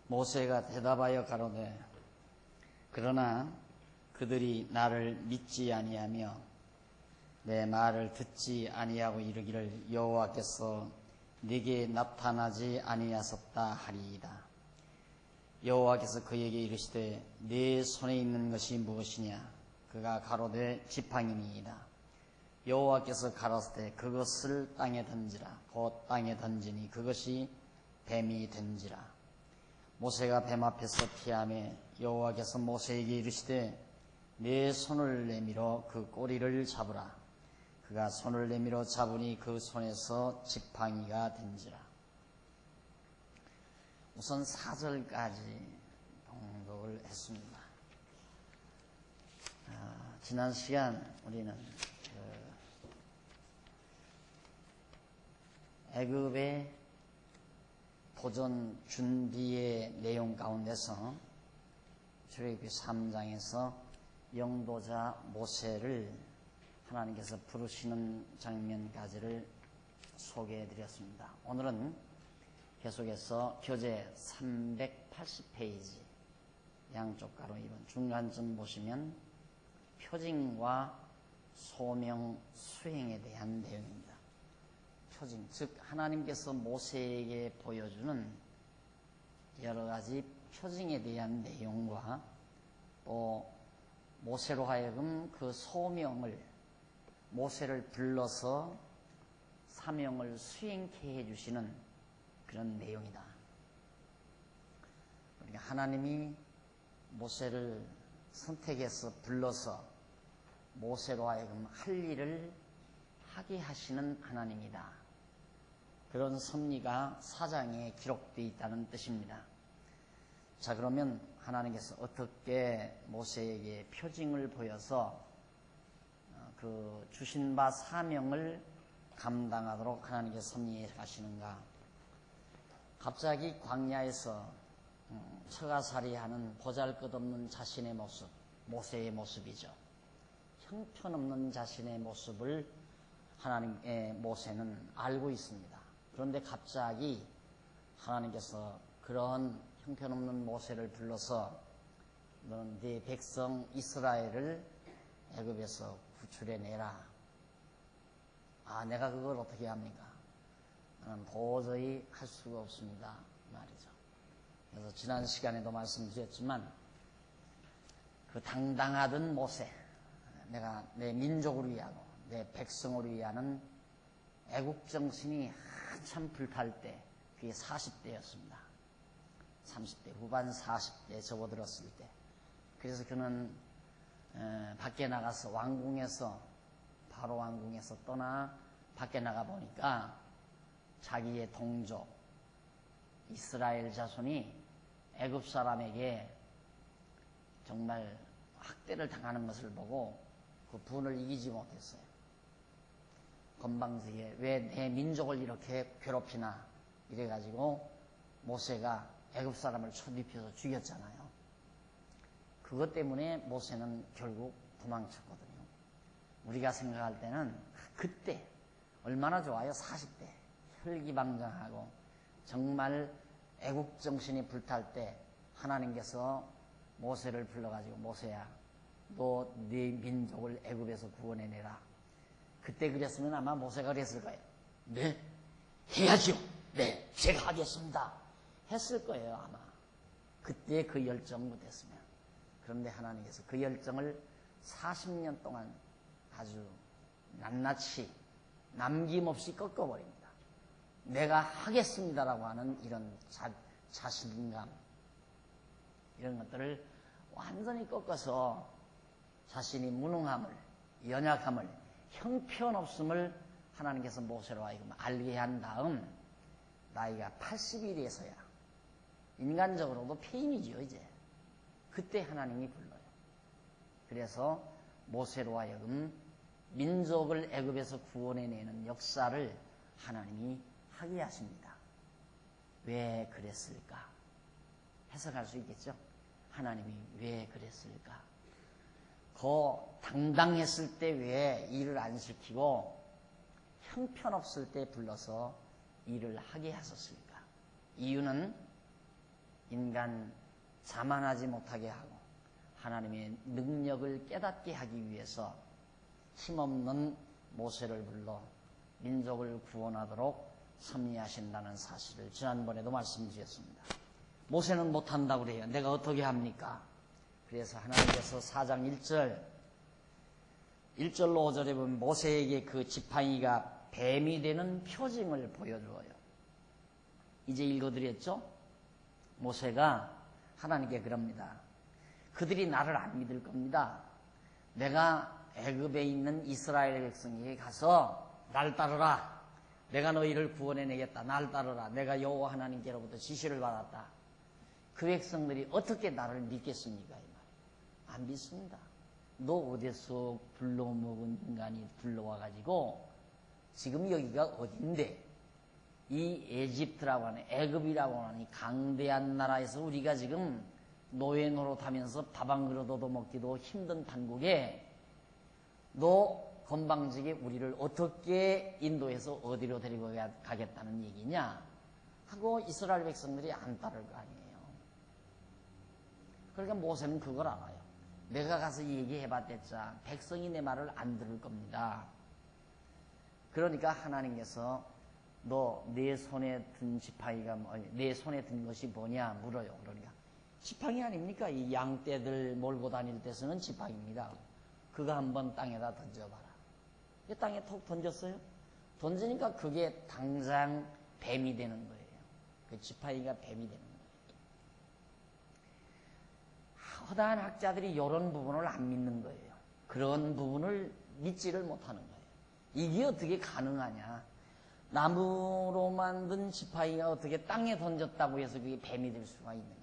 모세가 대답하여 가로되 그러나 그들이 나를 믿지 아니하며 내 말을 듣지 아니하고 이르기를 여호와께서 네게 나타나지 아니하셨다 하리이다. 여호와께서 그에게 이르시되 네 손에 있는 것이 무엇이냐? 그가 가로되 지팡이니이다. 여호와께서 가라사대 그것을 땅에 던지라. 곧 땅에 던지니 그것이 뱀이 된지라. 모세가 뱀 앞에서 피하며 여호와께서 모세에게 이르시되 네 손을 내밀어 그 꼬리를 잡으라. 그가 손을 내밀어 잡으니 그 손에서 지팡이가 된지라. 우선 4절까지 봉독을 했습니다. 지난 시간 우리는 애굽의 도전 준비의 내용 가운데서 출애굽기 3장에서 영도자 모세를 하나님께서 부르시는 장면까지를 소개해 드렸습니다. 오늘은 계속해서 교재 380페이지 양쪽 가로 2번 중간쯤 보시면 표징과 소명 수행에 대한 내용입니다. 표징, 즉 하나님께서 모세에게 보여주는 여러 가지 표징에 대한 내용과 또 모세로 하여금 그 소명을 모세를 불러서 사명을 수행케 해주시는 그런 내용이다. 그러니까 하나님이 모세를 선택해서 불러서 모세로 하여금 할 일을 하게 하시는 하나님이다. 그런 섭리가 사장에 기록되어 있다는 뜻입니다. 자, 그러면 하나님께서 어떻게 모세에게 표징을 보여서 그 주신 바 사명을 감당하도록 하나님께서 섭리해 가시는가? 갑자기 광야에서 처가살이하는 보잘것없는 자신의 모습, 모세의 모습이죠. 형편없는 자신의 모습을 하나님의 모세는 알고 있습니다. 그런데 갑자기 하나님께서 그런 형편없는 모세를 불러서 너는 네 백성 이스라엘을 애굽에서 구출해내라. 내가 그걸 어떻게 합니까? 나는 도저히 할 수가 없습니다. 말이죠. 그래서 지난 시간에도 말씀드렸지만 그 당당하던 모세, 내가 내 민족을 위하고 내 백성을 위하는 애국 정신이 한참 불탈 때, 그게 40대였습니다. 30대 후반 40대에 접어들었을 때. 그래서 그는 밖에 나가서 왕궁에서, 바로 왕궁에서 떠나 밖에 나가 보니까 자기의 동족 이스라엘 자손이 애굽 사람에게 정말 학대를 당하는 것을 보고 그 분을 이기지 못했어요. 건방지게 왜 내 민족을 이렇게 괴롭히나 이래가지고 모세가 애굽 사람을 초입혀서 죽였잖아요. 그것 때문에 모세는 결국 도망쳤거든요. 우리가 생각할 때는 그때 얼마나 좋아요. 40대 혈기방장하고 정말 애국 정신이 불탈 때 하나님께서 모세를 불러가지고 모세야, 너 네 민족을 애굽에서 구원해내라. 그때 그랬으면 아마 모세가 그랬을 거예요. 네, 해야죠. 네, 제가 하겠습니다. 했을 거예요, 아마. 그때 그 열정 못했으면. 그런데 하나님께서 그 열정을 40년 동안 아주 낱낱이 남김없이 꺾어버립니다. 내가 하겠습니다라고 하는 이런 자신감, 이런 것들을 완전히 꺾어서 자신이 무능함을, 연약함을, 형편없음을 하나님께서 모세로 하여금 알게 한 다음 나이가 80이 돼서야 인간적으로도 폐인이죠, 이제. 그때 하나님이 불러요. 그래서 모세로 하여금 민족을 애굽에서 구원해내는 역사를 하나님이 하게 하십니다. 왜 그랬을까? 해석할 수 있겠죠? 하나님이 왜 그랬을까? 당당했을 때 왜 일을 안 시키고 형편없을 때 불러서 일을 하게 하셨을까? 이유는 인간 자만하지 못하게 하고 하나님의 능력을 깨닫게 하기 위해서 힘없는 모세를 불러 민족을 구원하도록 섭리하신다는 사실을 지난번에도 말씀드렸습니다. 모세는 못한다고 그래요. 내가 어떻게 합니까? 그래서 하나님께서 4장 1절로 5절에 보면 모세에게 그 지팡이가 뱀이 되는 표징을 보여주어요. 이제 읽어드렸죠? 모세가 하나님께 그럽니다. 그들이 나를 안 믿을 겁니다. 내가 애굽에 있는 이스라엘 백성에게 가서 날 따르라. 내가 너희를 구원해내겠다. 날 따르라. 내가 여호와 하나님께로부터 지시를 받았다. 그 백성들이 어떻게 나를 믿겠습니까? 이 말이에요. 안 믿습니다. 너 어디서 불러먹은 인간이 불러와가지고 지금 여기가 어딘데 이 에집트라고 하는 애굽이라고 하는 이 강대한 나라에서 우리가 지금 노예 노릇하면서 밥 한 그릇 얻어먹기도 힘든 판국에 너 건방지게 우리를 어떻게 인도해서 어디로 데리고 가겠다는 얘기냐 하고 이스라엘 백성들이 안 따를 거 아니에요. 그러니까 모세는 그걸 알아요. 내가 가서 얘기해봤댔자 백성이 내 말을 안 들을 겁니다. 그러니까 하나님께서 너 내 손에 든 지팡이가 내 손에 든 것이 뭐냐 물어요. 그러니까 지팡이 아닙니까? 이 양떼들 몰고 다닐 때 쓰는 지팡이입니다. 그거 한번 땅에다 던져봐라. 땅에 톡 던졌어요. 던지니까 그게 당장 뱀이 되는 거예요. 그 지팡이가 뱀이 되는 거예요. 허다한 학자들이 이런 부분을 안 믿는 거예요. 그런 부분을 믿지를 못하는 거예요. 이게 어떻게 가능하냐. 나무로 만든 지팡이가 어떻게 땅에 던졌다고 해서 그게 뱀이 될 수가 있느냐.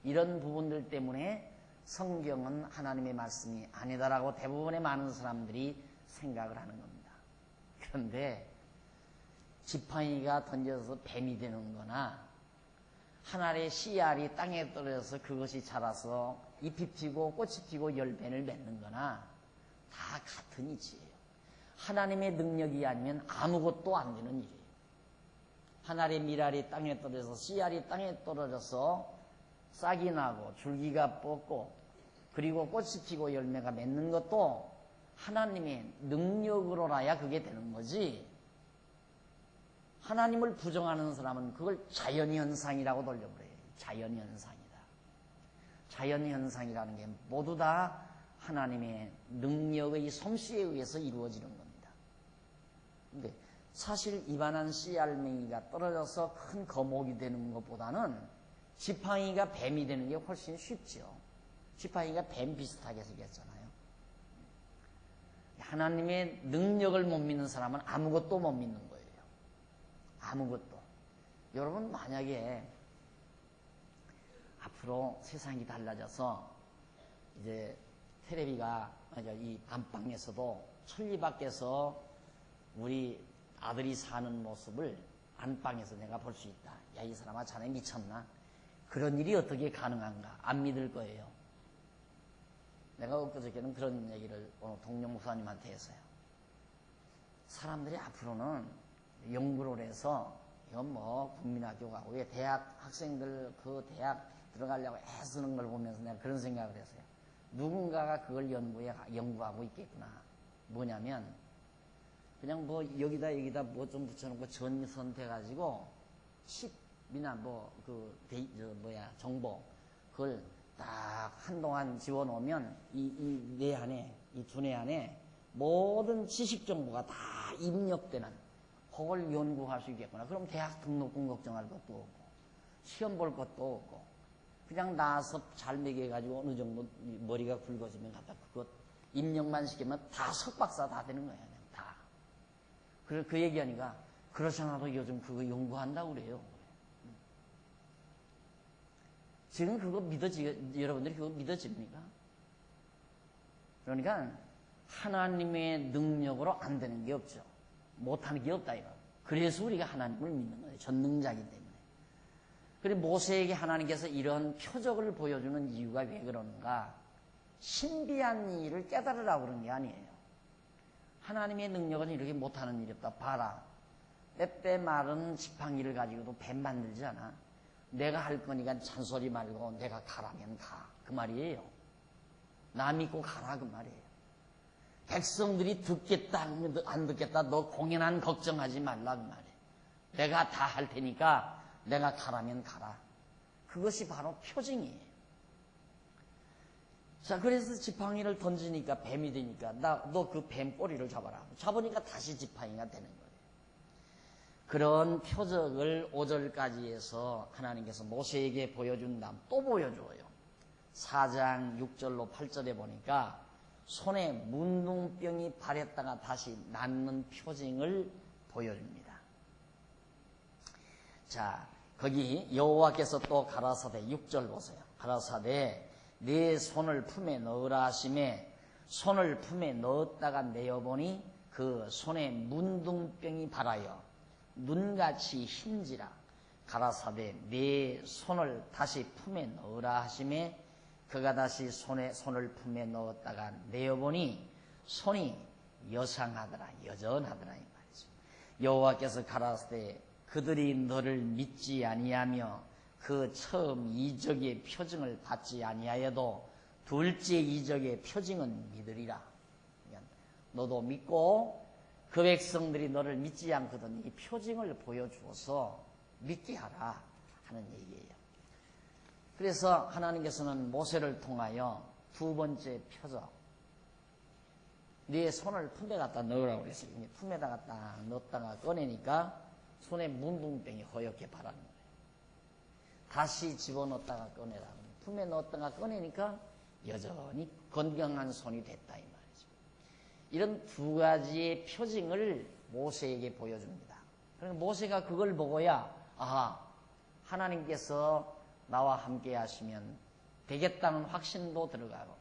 이런 부분들 때문에 성경은 하나님의 말씀이 아니다라고 대부분의 많은 사람들이 생각을 하는 겁니다. 그런데 지팡이가 던져서 뱀이 되는 거나 하나의 씨알이 땅에 떨어져서 그것이 자라서 잎이 피고 꽃이 피고 열매를 맺는 거나 다 같은 이치예요. 하나님의 능력이 아니면 아무것도 안 되는 일이에요. 하나의 밀알이 땅에 떨어져서 씨알이 땅에 떨어져서 싹이 나고 줄기가 뻗고 그리고 꽃이 피고 열매가 맺는 것도 하나님의 능력으로라야 그게 되는 거지. 하나님을 부정하는 사람은 그걸 자연현상이라고 돌려버려요. 자연현상이다. 자연현상이라는 게 모두 다 하나님의 능력의 솜씨에 의해서 이루어지는 겁니다. 근데 사실 이만한 씨알맹이가 떨어져서 큰 거목이 되는 것보다는 지팡이가 뱀이 되는 게 훨씬 쉽죠. 지팡이가 뱀 비슷하게 생겼잖아요. 하나님의 능력을 못 믿는 사람은 아무것도 못 믿는 거예요. 아무것도. 여러분 만약에 앞으로 세상이 달라져서 이제 텔레비가 이 안방에서도 천리 밖에서 우리 아들이 사는 모습을 안방에서 내가 볼 수 있다. 야, 이 사람아 자네 미쳤나? 그런 일이 어떻게 가능한가? 안 믿을 거예요. 내가 엊그저께는 그런 얘기를 오늘 동료 목사님한테 했어요. 사람들이 앞으로는 연구를 해서 이건 뭐 국민학교 가고 대학 학생들 그 대학 들어가려고 애쓰는 걸 보면서 내가 그런 생각을 했어요. 누군가가 그걸 연구하고 있겠구나. 뭐냐면 그냥 뭐 여기다 뭐 좀 붙여놓고 전선 돼가지고 칩이나 정보 그걸 딱 한동안 집어넣으면 이 뇌 안에 이 두뇌 안에 모든 지식 정보가 다 입력되는 그걸 연구할 수 있겠구나. 그럼 대학 등록금 걱정할 것도 없고 시험 볼 것도 없고 그냥 나와서 잘 먹여가지고 어느 정도 머리가 굵어지면 갖다 그것 입력만 시키면 다 석박사 다 되는 거예요. 그냥 다. 그래서 그 얘기하니까 그렇잖아도 요즘 그거 연구한다고 그래요. 지금 그거 여러분들이 그거 믿어집니까? 그러니까 하나님의 능력으로 안 되는 게 없죠. 못하는 게 없다 이거. 그래서 우리가 하나님을 믿는 거예요. 전능자이기 때문에. 그리고 모세에게 하나님께서 이런 표적을 보여주는 이유가 왜 그러는가? 신비한 일을 깨달으라고 그런 게 아니에요. 하나님의 능력은 이렇게 못하는 일이 없다. 봐라. 빼빼 마른 지팡이를 가지고도 뱀 만들지 않아. 내가 할 거니까 잔소리 말고 내가 가라면 가. 그 말이에요. 나 믿고 가라 그 말이에요. 백성들이 듣겠다 안 듣겠다 너 공연한 걱정하지 말라 그 말이에요. 내가 다 할 테니까 내가 가라면 가라. 그것이 바로 표징이에요. 자, 그래서 지팡이를 던지니까 뱀이 되니까 너 그 뱀 꼬리를 잡아라. 잡으니까 다시 지팡이가 되는 거예요. 그런 표적을 5절까지 해서 하나님께서 모세에게 보여준 다음 또 보여줘요. 4장 6절로 8절에 보니까 손에 문둥병이 발했다가 다시 낫는 표징을 보여줍니다. 자, 거기 여호와께서 또 가라사대 6절 보세요. 가라사대 네 손을 품에 넣으라 하시매 손을 품에 넣었다가 내어보니 그 손에 문둥병이 발하여 눈같이 흰지라. 가라사대 네 손을 다시 품에 넣으라 하시매 그가 다시 손을 품에 넣었다가 내어보니 손이 여상하더라 여전하더라 이 말이죠. 여호와께서 가라사대 그들이 너를 믿지 아니하며 그 처음 이적의 표징을 받지 아니하여도 둘째 이적의 표징은 믿으리라. 그러니까 너도 믿고 그 백성들이 너를 믿지 않거든 이 표징을 보여주어서 믿게 하라 하는 얘기예요. 그래서 하나님께서는 모세를 통하여 두 번째 표적 네 손을 품에 갖다 넣으라고 그랬어요. 품에다가 딱 넣었다가 꺼내니까 손에 문둥병이 허옇게 발하는 거예요. 다시 집어넣었다가 꺼내라. 품에 넣었다가 꺼내니까 여전히 건강한 손이 됐다 이 말이죠. 이런 두 가지의 표징을 모세에게 보여줍니다. 그러니까 모세가 그걸 보고야 아하 하나님께서 나와 함께 하시면 되겠다는 확신도 들어가고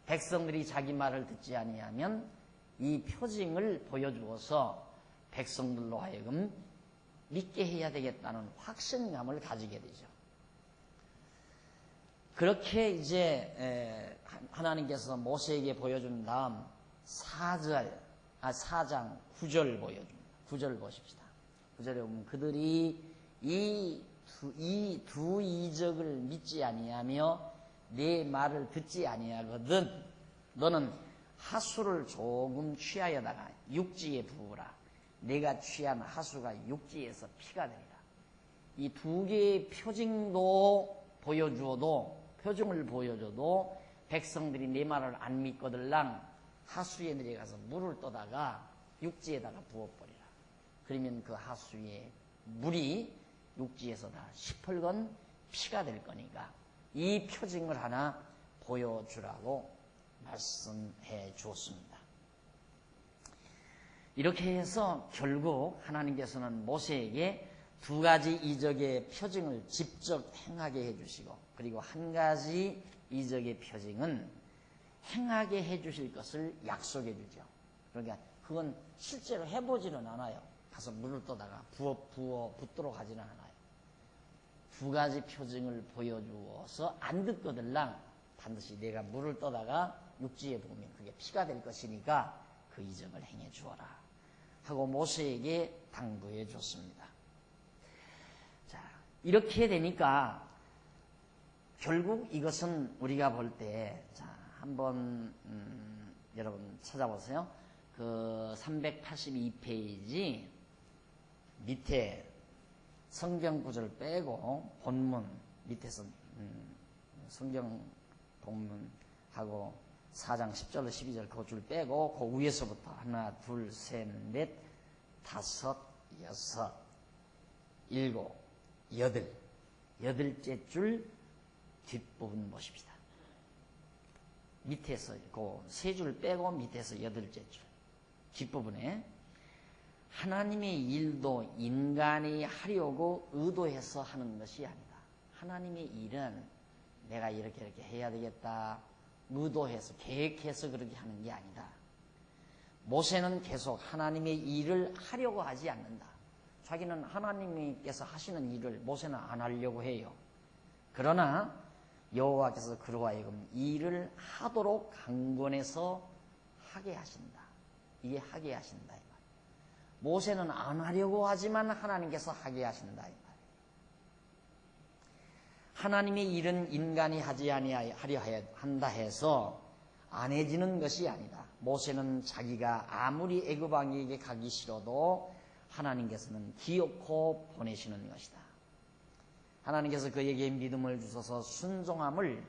백성들이 자기 말을 듣지 아니하면 이 표징을 보여주어서 백성들로 하여금 믿게 해야 되겠다는 확신감을 가지게 되죠. 그렇게 이제 하나님께서 모세에게 보여준 다음 4장 9절 보여줍니다. 9절 보십시다. 9절에 보면 그들이 이 두 이적을 믿지 아니하며 내 말을 듣지 아니하거든 너는 하수를 조금 취하여다가 육지에 부으라. 내가 취한 하수가 육지에서 피가 되리라. 이 두 개의 표징도 표징을 보여줘도 백성들이 내 말을 안 믿거들랑 하수에 내려가서 물을 떠다가 육지에다가 부어버리라. 그러면 그 하수의 물이 육지에서 다 시뻘건 피가 될 거니까 이 표징을 하나 보여주라고 말씀해 주었습니다. 이렇게 해서 결국 하나님께서는 모세에게 두 가지 이적의 표징을 직접 행하게 해주시고 그리고 한 가지 이적의 표징은 행하게 해주실 것을 약속해 주죠. 그러니까 그건 실제로 해보지는 않아요. 가서 물을 떠다가 붓도록 하지는 않아요. 두 가지 표징을 보여주어서 안 듣거들랑 반드시 내가 물을 떠다가 육지에 보면 그게 피가 될 것이니까 그 이적을 행해 주어라 하고 모세에게 당부해 줬습니다. 자, 이렇게 되니까 결국 이것은 우리가 볼 때 자, 한번 여러분 찾아보세요. 그 382페이지 밑에 성경 구절 빼고 본문 밑에서 성경 본문하고 4장 10절로 12절 그 줄 빼고 그 위에서부터 하나 둘 셋 넷 다섯 여섯 일곱 여덟째 줄 뒷부분 보십시다. 밑에서 그 세 줄 빼고 밑에서 여덟째 줄 뒷부분에 하나님의 일도 인간이 하려고 의도해서 하는 것이 아니다. 하나님의 일은 내가 이렇게 해야 되겠다 의도해서 계획해서 그렇게 하는 게 아니다. 모세는 계속 하나님의 일을 하려고 하지 않는다. 자기는 하나님께서 하시는 일을 모세는 안 하려고 해요. 그러나 여호와께서 그로 하여금 일을 하도록 강권해서 하게 하신다. 이게 하게 하신다. 모세는 안 하려고 하지만 하나님께서 하게 하신다. 하나님의 일은 인간이 하지 아니하려 한다 해서 안 해지는 것이 아니다. 모세는 자기가 아무리 애굽 왕에게 가기 싫어도 하나님께서는 기어코 보내시는 것이다. 하나님께서 그에게 믿음을 주셔서 순종할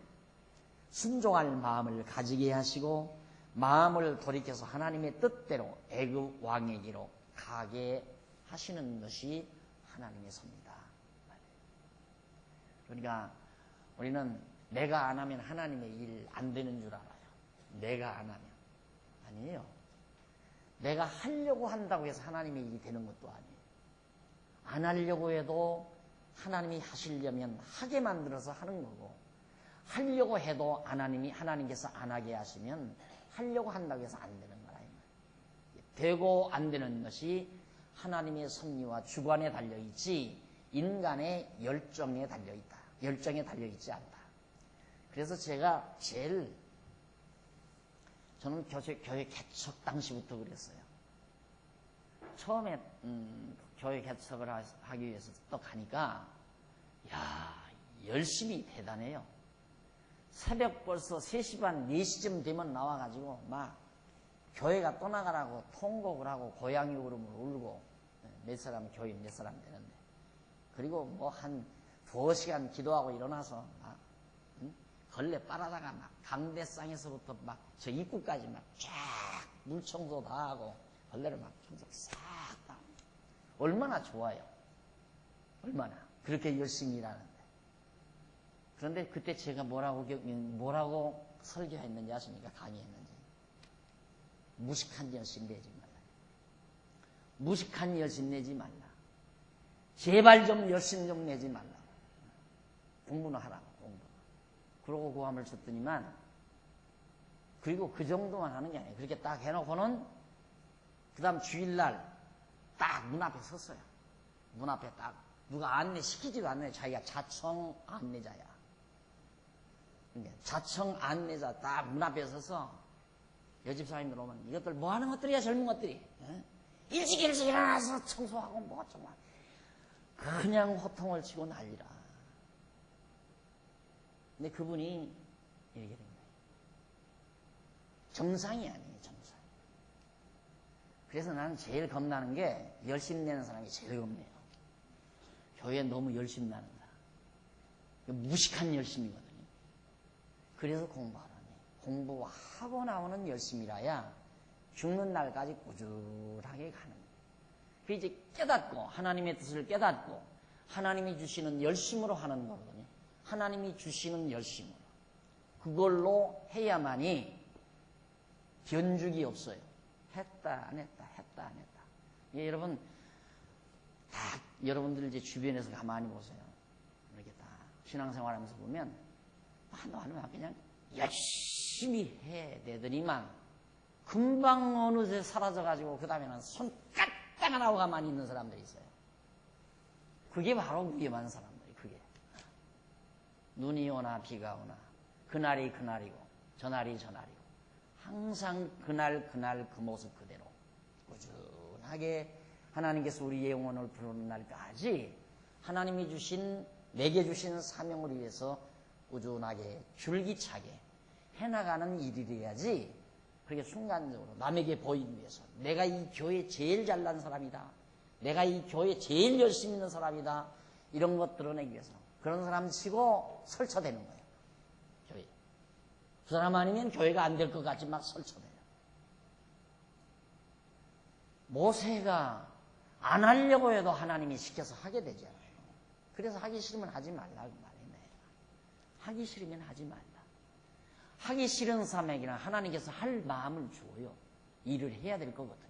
마음을 가지게 하시고 마음을 돌이켜서 하나님의 뜻대로 애굽 왕에게로 가게 하시는 것이 하나님의 섭니다. 그러니까 우리는 내가 안 하면 하나님의 일 안 되는 줄 알아요. 내가 안 하면. 아니에요. 내가 하려고 한다고 해서 하나님의 일이 되는 것도 아니에요. 안 하려고 해도 하나님이 하시려면 하게 만들어서 하는 거고, 하려고 해도 하나님께서 안 하게 하시면 하려고 한다고 해서 안 되는 거라. 되고 안 되는 것이 하나님의 섭리와 주관에 달려있지 인간의 열정에 달려있다. 열정에 달려있지 않다. 그래서 제가 저는 교회 개척 당시부터 그랬어요. 처음에 교회 개척을 하기 위해서 또 가니까 열심히 대단해요. 새벽 벌써 3시 반, 4시쯤 되면 나와가지고 막 교회가 떠나가라고 통곡을 하고 고양이 울음을 울고 몇 사람 교회 몇 사람 되는데 그리고 뭐 한 2시간 기도하고 일어나서 막 걸레 빨아다가 막 강대상에서부터 막 저 입구까지 막 쫙 물청소 다 하고 걸레를 막 청소 싹 다. 얼마나 좋아요. 얼마나 그렇게 열심히 일하는데. 그런데 그때 제가 뭐라고 설교했는지 아십니까? 강의했는지. 무식한 열심 내지 말라. 무식한 열심 내지 말라. 제발 좀 열심 좀 내지 말라. 공부는 하라고, 공부. 그러고 고함을 쳤더니만, 그리고 그 정도만 하는 게 아니에요. 그렇게 딱 해놓고는, 그 다음 주일날 딱 문 앞에 섰어요. 문 앞에 딱, 누가 안내시키지도 않네. 자기가 자청 안내자야. 자청 안내자 딱 문 앞에 서서, 여집 사람들 오면, 이것들 뭐 하는 것들이야, 젊은 것들이. 일찍 일어나서 청소하고 뭐 정말. 그냥 호통을 치고 난리라. 근데 그분이 이렇게 된 거예요. 정상이 아니에요, 정상. 그래서 나는 제일 겁나는 게 열심 내는 사람이 제일 겁내요. 교회에 너무 열심 나는 사람. 무식한 열심이거든요. 그래서 공부하라니. 공부하고 나오는 열심이라야 죽는 날까지 꾸준하게 가는 거예요. 그 이제 깨닫고 하나님의 뜻을 깨닫고 하나님이 주시는 열심으로 하는 거거든요. 하나님이 주시는 열심으로. 그걸로 해야만이 견죽이 없어요. 했다 안 했다 했다 안 했다. 예, 여러분 다 여러분들 이제 주변에서 가만히 보세요. 이렇게 다 신앙생활하면서 보면 하나님 그냥 열심히 해내더니만 금방 어느새 사라져가지고 그 다음에는 손가락 하나 나오고 가만히 있는 사람들이 있어요. 그게 바로 위험한 사람들이 그게. 눈이 오나 비가 오나 그날이 그날이고 저날이 저날이고 항상 그날 그 모습 그대로 꾸준하게 하나님께서 우리의 영혼을 부르는 날까지 하나님이 주신 내게 주신 사명을 위해서 꾸준하게 줄기차게 해나가는 일이 돼야지 그렇게 순간적으로 남에게 보이기 위해서 내가 이 교회에 제일 잘난 사람이다. 내가 이 교회에 제일 열심히 있는 사람이다. 이런 것 드러내기 위해서 그런 사람 치고 설쳐대는 거예요. 교회. 그 사람 아니면 교회가 안 될 것 같이 막 설쳐대요. 모세가 안 하려고 해도 하나님이 시켜서 하게 되잖아요. 그래서 하기 싫으면 하지 말라고 말했네. 하기 싫으면 하지 말라. 하기 싫은 사람에게는 하나님께서 할 마음을 주어요. 일을 해야 될 거거든요.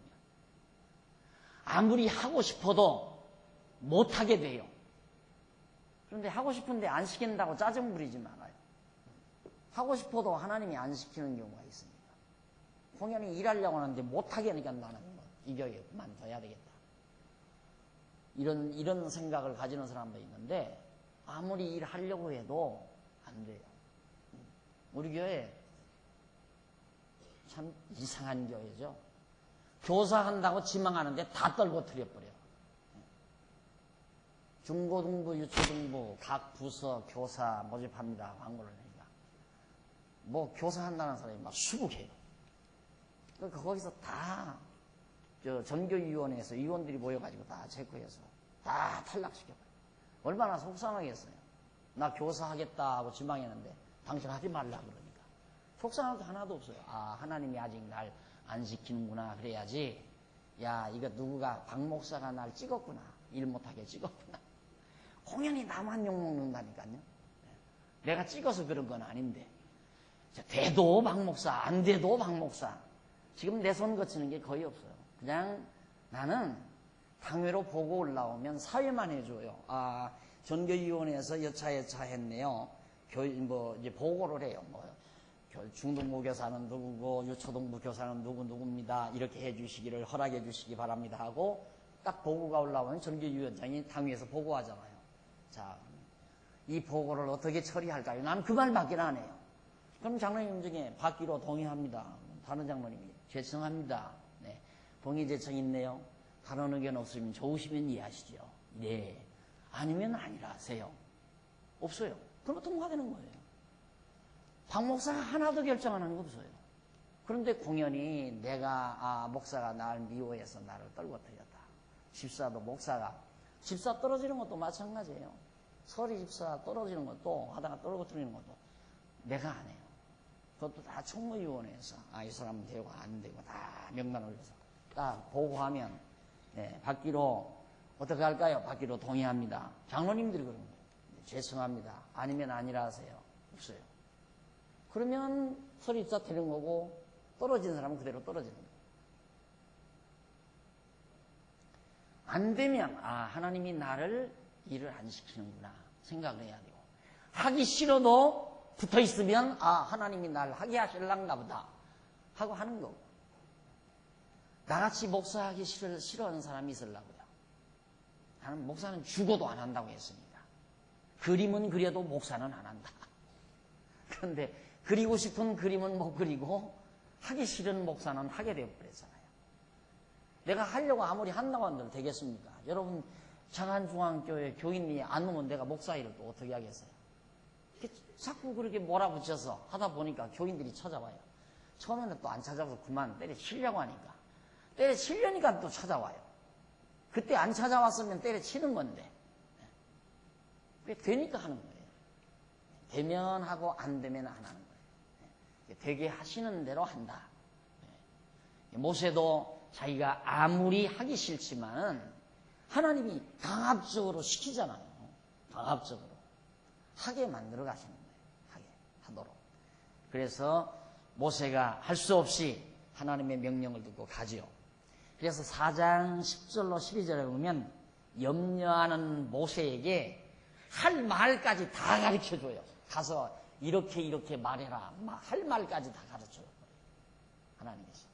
아무리 하고 싶어도 못하게 돼요. 그런데 하고 싶은데 안 시킨다고 짜증 부리지 말아요. 하고 싶어도 하나님이 안 시키는 경우가 있습니다. 공연히 일하려고 하는데 못하게 하니까 나는 이 교회 그만둬야 되겠다. 이런 생각을 가지는 사람도 있는데 아무리 일하려고 해도 안 돼요. 우리 교회 참 이상한 교회죠. 교사한다고 지망하는데 다 떨고 틀려버려요. 중고등부, 유초등부 각 부서 교사 모집합니다. 광고를 내니까. 뭐 교사한다는 사람이 막 수북해요. 그러니까 거기서 다 전교위원회에서 위원들이 모여가지고 다 체크해서 다 탈락시켜버려요. 얼마나 속상하겠어요. 나 교사하겠다 하고 지망했는데 당신 하지 말라 그러니까. 속상할 게 하나도 없어요. 아, 하나님이 아직 날 안 시키는구나. 그래야지. 야, 이거 누구가 박 목사가 날 찍었구나. 일 못하게 찍었구나. 공연히 나만 욕먹는다니까요. 내가 찍어서 그런 건 아닌데. 돼도 박 목사, 안 돼도 박 목사. 지금 내 손 거치는 게 거의 없어요. 그냥 나는 당회로 보고 올라오면 사회만 해줘요. 아, 전교위원회에서 여차 했네요. 이제 보고를 해요. 중등부 교사는 누구고, 유초등부 교사는 누구입니다. 이렇게 해주시기를 허락해 주시기 바랍니다 하고, 딱 보고가 올라오면 전교위원장이 당회에서 보고하잖아요. 자, 이 보고를 어떻게 처리할까요? 난 그 말밖에 안 해요. 그럼 장로님 중에 받기로 동의합니다. 다른 장로님이 제청합니다. 네. 동의 제청 있네요. 다른 의견 없으면 좋으시면 이해하시죠. 네. 아니면 아니라 하세요. 없어요. 그럼 통과되는 거예요. 박 목사가 하나도 결정하는 거 없어요. 그런데 공연히 내가 목사가 나를 미워해서 나를 떨궈뜨렸다. 집사도 목사가 집사 떨어지는 것도 마찬가지예요. 서리 집사 떨어지는 것도 하다가 떨궈뜨리는 것도 내가 안 해요. 그것도 다 총무위원회에서 이 사람은 되고 안 되고 다 명단 올려서 딱 보고하면 네, 받기로 어떻게 할까요? 받기로 동의합니다. 장로님들이 그런 거예요. 죄송합니다. 아니면 아니라 하세요. 없어요. 그러면 서리 집사 되는 거고 떨어진 사람은 그대로 떨어지는 거예요. 안 되면 하나님이 나를 일을 안 시키는구나 생각을 해야 되고, 하기 싫어도 붙어 있으면 하나님이 날 하게 하실란가 보다 하고 하는 거고. 나같이 목사하기 싫어하는 사람이 있으려고요. 나는 목사는 죽어도 안 한다고 했습니다. 그림은 그려도 목사는 안 한다. 그런데 그리고 싶은 그림은 못 그리고 하기 싫은 목사는 하게 되어버렸잖아요. 내가 하려고 아무리 한다고 한들 되겠습니까? 여러분 장안중앙교회 교인이 안 오면 내가 목사 일을 또 어떻게 하겠어요? 자꾸 그렇게 몰아붙여서 하다 보니까 교인들이 찾아와요. 처음에는 또 안 찾아와서 그만 때려치려고 하니까, 때려치려니까 또 찾아와요. 그때 안 찾아왔으면 때려치는 건데 그게 되니까 하는 거예요. 되면 하고 안 되면 안 하는 거예요. 되게 하시는 대로 한다. 모세도 자기가 아무리 하기 싫지만 하나님이 강압적으로 시키잖아요. 강압적으로 하게 만들어 가시는 거예요. 하게 하도록. 그래서 모세가 할 수 없이 하나님의 명령을 듣고 가지요. 그래서 4장 10절로 12절에 보면 염려하는 모세에게 할 말까지 다 가르쳐줘요. 가서 이렇게 말해라. 할 말까지 다 가르쳐요. 하나님께서.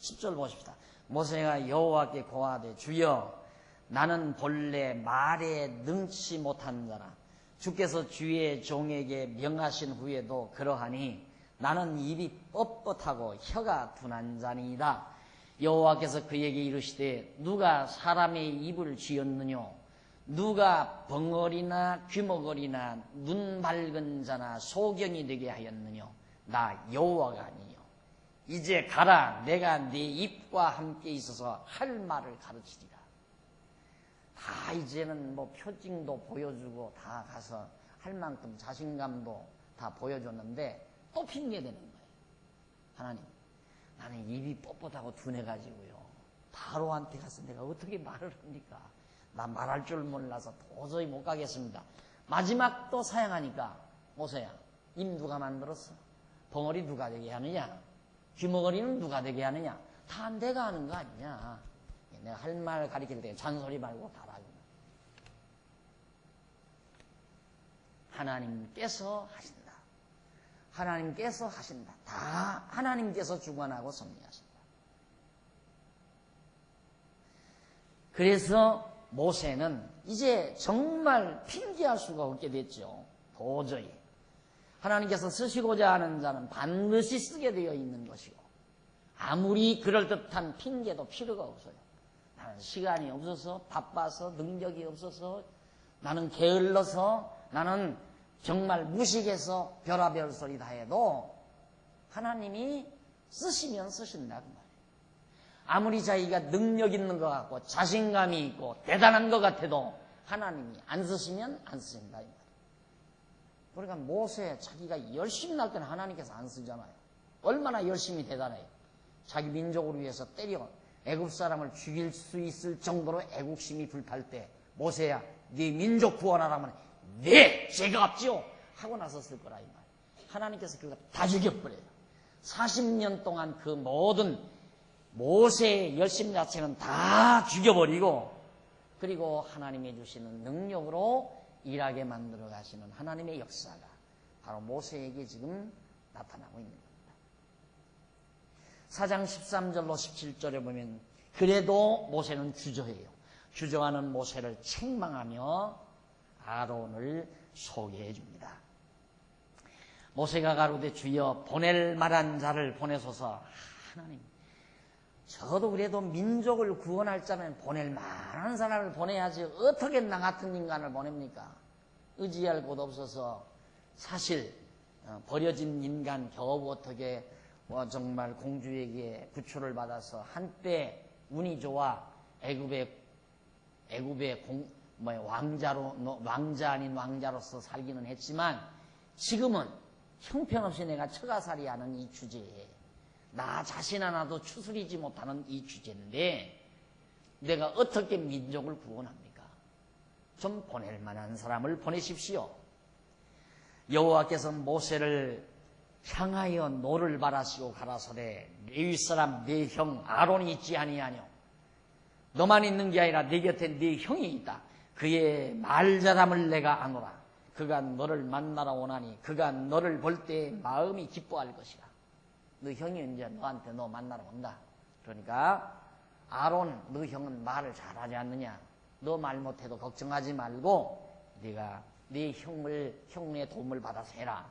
10절 보십시다. 모세가 여호와께 고하되 주여 나는 본래 말에 능치 못한 자라. 주께서 주의 종에게 명하신 후에도 그러하니 나는 입이 뻣뻣하고 혀가 둔한 자니이다. 여호와께서 그에게 이르시되 누가 사람의 입을 쥐었느뇨? 누가 벙어리나 귀머거리나 눈 밝은 자나 소경이 되게 하였느뇨? 나 여호와가 아니요. 이제 가라. 내가 네 입과 함께 있어서 할 말을 가르치리라. 다 이제는 표징도 보여주고 다 가서 할 만큼 자신감도 다 보여줬는데 또 핑계대는 거예요. 하나님, 나는 입이 뻣뻣하고 둔해가지고요. 바로한테 가서 내가 어떻게 말을 합니까? 나 말할 줄 몰라서 도저히 못 가겠습니다. 마지막 또 사양하니까 모세야, 입 누가 만들었어? 벙어리 누가 되게 하느냐? 귀머거리는 누가 되게 하느냐? 다 내가 하는 거 아니냐? 내가 할 말 가리킬 때 잔소리 말고 달아요. 하나님께서 하신다. 하나님께서 하신다. 다 하나님께서 주관하고 섭리하신다. 그래서 모세는 이제 정말 핑계할 수가 없게 됐죠. 도저히. 하나님께서 쓰시고자 하는 자는 반드시 쓰게 되어 있는 것이고 아무리 그럴듯한 핑계도 필요가 없어요. 나는 시간이 없어서, 바빠서, 능력이 없어서, 나는 게을러서, 나는 정말 무식해서 별아별 소리 다 해도 하나님이 쓰시면 쓰신다 그 말이에요. 아무리 자기가 능력 있는 것 같고 자신감이 있고 대단한 것 같아도 하나님이 안 쓰시면 안 쓰신다 이 말이에요. 그러니까 모세 자기가 열심히 날 때는 하나님께서 안 쓰잖아요. 얼마나 열심히 대단해요. 자기 민족을 위해서 때려 애굽 사람을 죽일 수 있을 정도로 애국심이 불탈 때 모세야 네 민족 구원하라면 네 죄가 없지요 하고 나섰을 거라 이 말이에요. 하나님께서 그거 다 죽여버려요. 40년 동안 그 모든 모세의 열심 자체는 다 죽여버리고 그리고 하나님이 주시는 능력으로 일하게 만들어 가시는 하나님의 역사가 바로 모세에게 지금 나타나고 있는 겁니다. 4장 13절로 17절에 보면 그래도 모세는 주저해요. 주저하는 모세를 책망하며 아론을 소개해 줍니다. 모세가 가로되 주여 보낼 만한 자를 보내소서. 하나님 저도 그래도 민족을 구원할 자면 보낼 만한 사람을 보내야지 어떻게 나 같은 인간을 보냅니까? 의지할 곳 없어서 사실 버려진 인간 겨우 어떻게 정말 공주에게 구출을 받아서 한때 운이 좋아 애굽의 왕자 아닌 왕자로서 살기는 했지만 지금은 형편없이 내가 처가살이하는 이 주제에 나 자신 하나도 추스리지 못하는 이 주제인데 내가 어떻게 민족을 구원합니까? 좀 보낼 만한 사람을 보내십시오. 여호와께서 모세를 향하여 노를 바라시고 가라사대 레위 사람 네 형 아론이 있지 아니하뇨. 너만 있는 게 아니라 네 곁에 네 형이 있다. 그의 말자람을 내가 아노라. 그가 너를 만나러 오나니 그가 너를 볼 때 마음이 기뻐할 것이라. 너 형이 이제 너한테 너 만나러 온다. 그러니까 아론 너 형은 말을 잘하지 않느냐. 너 말 못해도 걱정하지 말고 네가 네 형의 도움을 받아서 해라.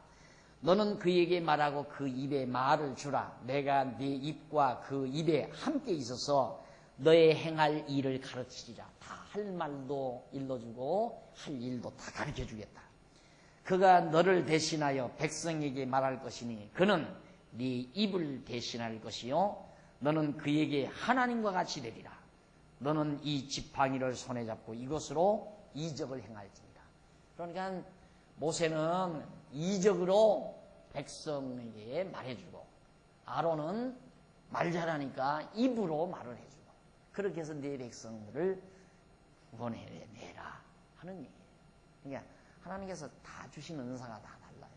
너는 그에게 말하고 그 입에 말을 주라. 내가 네 입과 그 입에 함께 있어서 너의 행할 일을 가르치리라. 다 할 말도 일러주고 할 일도 다 가르쳐주겠다. 그가 너를 대신하여 백성에게 말할 것이니 그는 네 입을 대신할 것이요 너는 그에게 하나님과 같이 되리라. 너는 이 지팡이를 손에 잡고 이것으로 이적을 행할지니라. 그러니까 모세는 이적으로 백성에게 말해주고 아론은 말 잘하니까 입으로 말을 해주고 그렇게 해서 네 백성들을 구원해내라 하는 얘기예요. 그러니까 하나님께서 다 주신 은사가 다 달라요.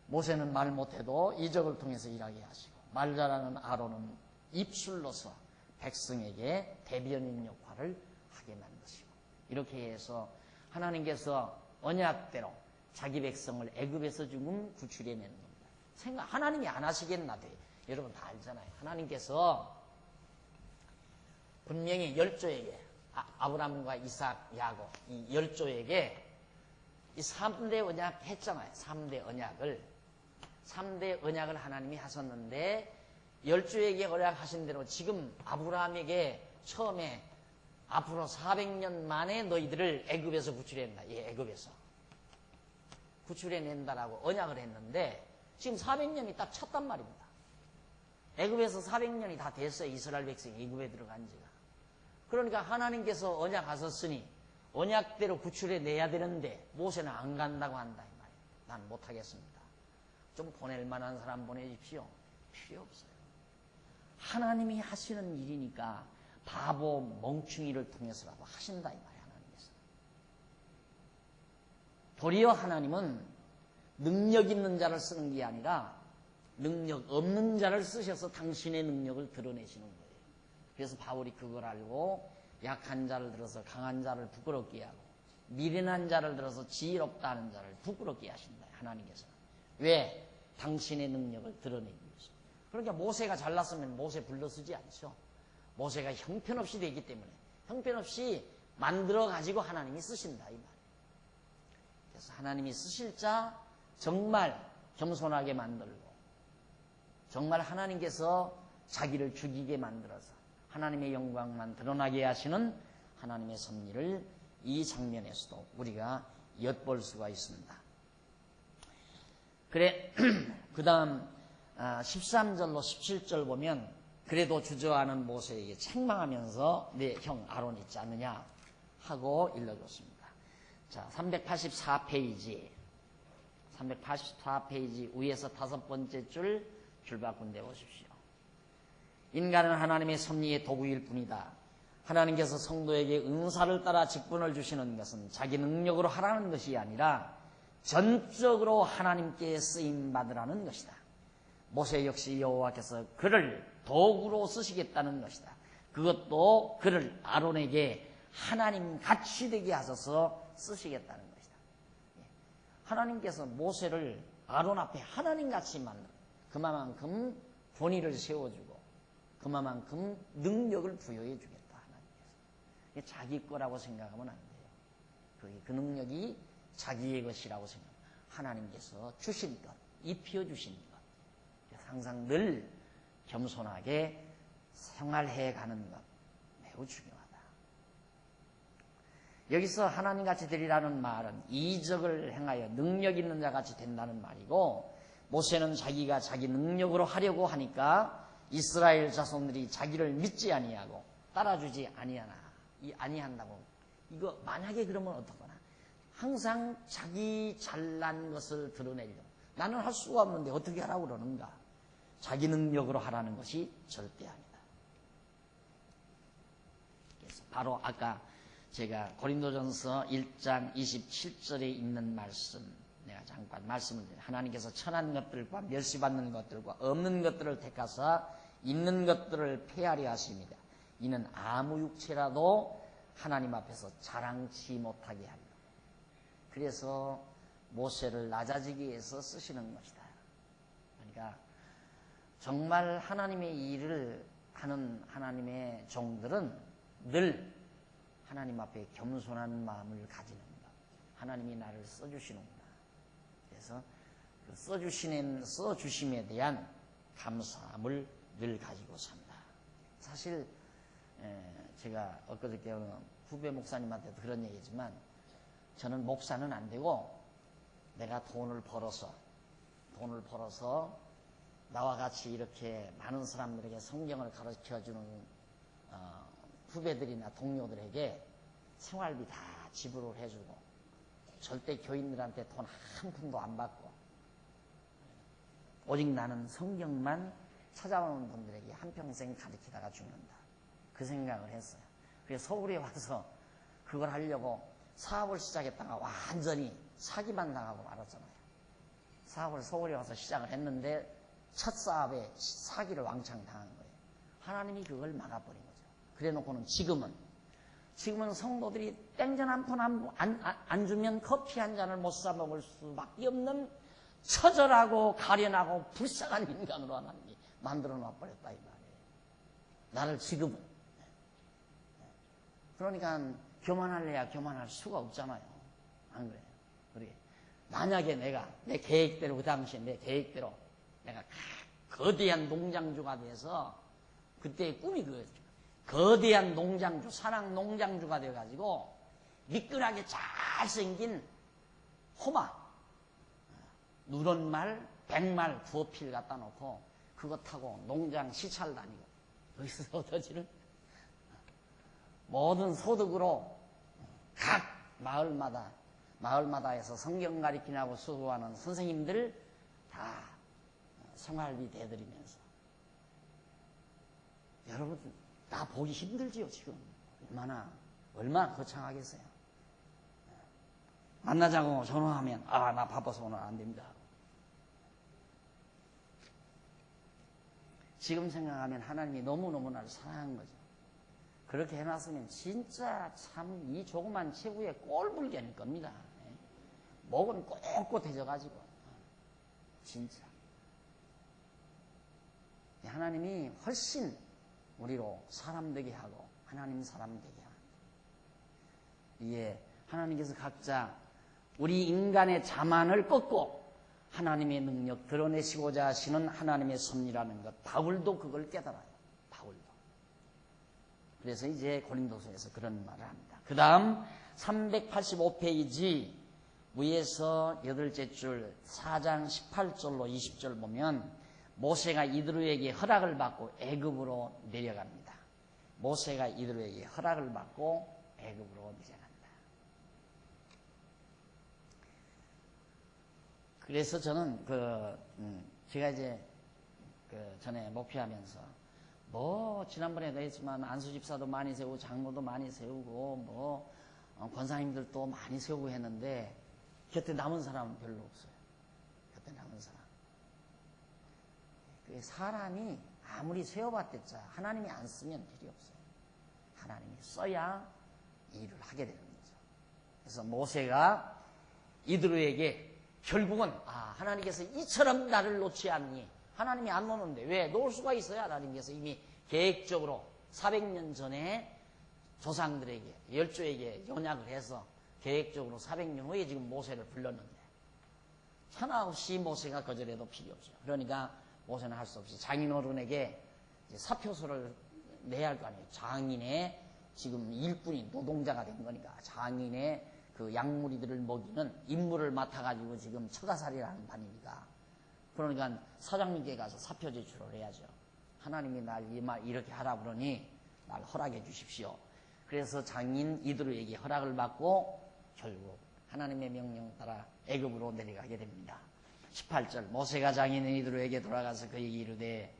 모세는 말 못해도 이적을 통해서 일하게 하시고 말 잘하는 아론은 입술로서 백성에게 대변인 역할을 하게 만드시고 이렇게 해서 하나님께서 언약대로 자기 백성을 애굽에서 지금 구출해내는 겁니다. 하나님이 안 하시겠나 돼. 여러분 다 알잖아요. 하나님께서 분명히 열조에게 아브라함과 이삭, 야곱 이 열조에게 이 3대 언약 했잖아요. 3대 언약을 하나님이 하셨는데 열조에게 언약하신 대로 지금 아브라함에게 처음에 앞으로 400년 만에 너희들을 애굽에서 구출해낸다. 예, 애굽에서 구출해낸다라고 언약을 했는데 지금 400년이 딱 찼단 말입니다. 애굽에서 400년이 다 됐어요. 이스라엘 백성이 애굽에 들어간 지가. 그러니까 하나님께서 언약하셨으니 언약대로 구출해내야 되는데 모세는 안 간다고 한다 이 말이에요. 난 못하겠습니다. 좀 보낼 만한 사람 보내십시오. 필요 없어요. 하나님이 하시는 일이니까 바보 멍충이를 통해서라도 하신다 이 말이에요. 하나님께서. 도리어 하나님은 능력 있는 자를 쓰는 게 아니라 능력 없는 자를 쓰셔서 당신의 능력을 드러내시는 거예요. 그래서 바울이 그걸 알고 약한 자를 들어서 강한 자를 부끄럽게 하고 미련한 자를 들어서 지혜롭다 하는 자를 부끄럽게 하신다. 하나님께서는. 왜? 당신의 능력을 드러내기 위해서. 그러니까 모세가 잘났으면 모세 불러쓰지 않죠. 모세가 형편없이 되기 때문에 형편없이 만들어가지고 하나님이 쓰신다 이 말이에요. 그래서 하나님이 쓰실 자 정말 겸손하게 만들고 정말 하나님께서 자기를 죽이게 만들어서 하나님의 영광만 드러나게 하시는 하나님의 섭리를 이 장면에서도 우리가 엿볼 수가 있습니다. 그래, 그 다음 13절로 17절 보면 그래도 주저하는 모세에게 책망하면서 내 형 아론 있지 않느냐 하고 일러줬습니다. 자, 384페이지 위에서 5번째 줄 줄바꾼 데 보십시오. 인간은 하나님의 섭리의 도구일 뿐이다. 하나님께서 성도에게 은사를 따라 직분을 주시는 것은 자기 능력으로 하라는 것이 아니라 전적으로 하나님께 쓰임받으라는 것이다. 모세 역시 여호와께서 그를 도구로 쓰시겠다는 것이다. 그것도 그를 아론에게 하나님 같이 되게 하셔서 쓰시겠다는 것이다. 하나님께서 모세를 아론 앞에 하나님 같이 만들어 그만큼 권위를 세워주고 그만큼 능력을 부여해 주겠다. 하나님께서 자기 거라고 생각하면 안 돼요. 그 능력이 자기의 것이라고 생각합니다. 하나님께서 주신 것, 입혀주신 것. 항상 늘 겸손하게 생활해 가는 것 매우 중요하다. 여기서 하나님같이 되리라는 말은 이적을 행하여 능력 있는 자같이 된다는 말이고, 모세는 자기가 자기 능력으로 하려고 하니까 이스라엘 자손들이 자기를 믿지 아니하고 따라주지 아니한다고. 이거 만약에 그러면 어떡하나. 항상 자기 잘난 것을 드러내려고. 나는 할 수가 없는데 어떻게 하라고 그러는가. 자기 능력으로 하라는 것이 절대 아니다. 그래서 바로 아까 제가 고린도전서 1장 27절에 있는 말씀, 내가 잠깐 말씀을 드려요. 하나님께서 천한 것들과 멸시받는 것들과 없는 것들을 택하사 있는 것들을 폐하려 하십니다. 이는 아무 육체라도 하나님 앞에서 자랑치 못하게 하려. 그래서 모세를 낮아지기 위해서 쓰시는 것이다. 그러니까 정말 하나님의 일을 하는 하나님의 종들은 늘 하나님 앞에 겸손한 마음을 가지는 것. 하나님이 나를 써주시는구나. 그래서 그 써주심에 대한 감사함을 늘 가지고 산다. 사실 제가 엊그저께 후배 목사님한테도 그런 얘기지만, 저는 목사는 안 되고 내가 돈을 벌어서 나와 같이 이렇게 많은 사람들에게 성경을 가르쳐주는 후배들이나 동료들에게 생활비 다 지불을 해주고 절대 교인들한테 돈 한 푼도 안 받고 오직 나는 성경만 찾아오는 분들에게 한평생 가르치다가 죽는다. 그 생각을 했어요. 그래서 서울에 와서 그걸 하려고 사업을 시작했다가 완전히 사기만 당하고 말았잖아요. 사업을 서울에 와서 시작을 했는데 첫 사업에 사기를 왕창 당한 거예요. 하나님이 그걸 막아버린 거죠. 그래놓고는 지금은 성도들이 땡전 한 푼 안 주면 커피 한 잔을 못 사 먹을 수밖에 없는 처절하고 가련하고 불쌍한 인간으로 하나님이 만들어 놔버렸다 이 말이에요. 나를 지금은. 그러니까 교만할래야 교만할 수가 없잖아요. 안 그래요? 그래. 만약에 내가 내 계획대로, 그 당시에 내 계획대로 내가 거대한 농장주가 돼서, 그때의 꿈이 그거였죠. 거대한 농장주, 산악 농장주가 돼가지고 미끈하게 잘생긴 호마, 누런 말, 100말 부어필 갖다 놓고 그거 타고 농장 시찰 다니고, 여기서 얻어지는 모든 소득으로 각 마을마다에서 성경 가르치라고 수고하는 선생님들 다 생활비 대드리면서. 여러분 나 보기 힘들지요. 지금 얼마나 거창하겠어요. 만나자고 전화하면 나 바빠서 오늘 안 됩니다. 지금 생각하면 하나님이 너무너무 나를 사랑한 거죠. 그렇게 해놨으면 진짜 참 이 조그만 체구에 꼴불견일 겁니다. 목은 꼿꼿해져가지고 진짜 하나님이 훨씬 우리로 사람 되게 하고 하나님 사람 되게 합니다. 이게 하나님께서 각자 우리 인간의 자만을 꺾고 하나님의 능력 드러내시고자 하시는 하나님의 섭리라는 것, 바울도 그걸 깨달아요. 바울도 그래서 이제 고린도서에서 그런 말을 합니다. 그 다음 385페이지 위에서 8째 줄 4장 18절로 20절 보면 모세가 이드로에게 허락을 받고 애굽으로 내려갑니다. 모세가 이드로에게 허락을 받고 애굽으로 내려간다. 그래서 저는 제가 이제 전에 목회하면서 지난번에도 했지만 안수집사도 많이 세우고 장로도 많이 세우고 권사님들도 많이 세우고 했는데 곁에 남은 사람은 별로 없어요. 곁에 남은 사람. 사람이 아무리 세워봤댔자 하나님이 안 쓰면 필요 없어요. 하나님이 써야 일을 하게 되는 거죠. 그래서 모세가 이드로에게 결국은 하나님께서 이처럼 나를 놓지 않니? 하나님이 안 놓는데 왜? 놓을 수가 있어요. 하나님께서 이미 계획적으로 400년 전에 조상들에게 열조에게 연약을 해서 계획적으로 400년 후에 지금 모세를 불렀는데 하나 없이 모세가 거절해도 필요 없어요. 그러니까 모세는 할 수 없이 장인 어른에게 사표서를 내야 할 거 아니에요. 장인의 지금 일꾼이 노동자가 된 거니까 장인의 그 양무리들을 먹이는 임무를 맡아가지고 지금 처가살이라는 판이니까 그러니까 사장님께 가서 사표 제출을 해야죠. 하나님이 날 이렇게 하라 그러니 날 허락해 주십시오. 그래서 장인 이드로에게 허락을 받고 결국 하나님의 명령 따라 애굽으로 내려가게 됩니다. 18절 모세가 장인 이드로에게 돌아가서 그에게 이르되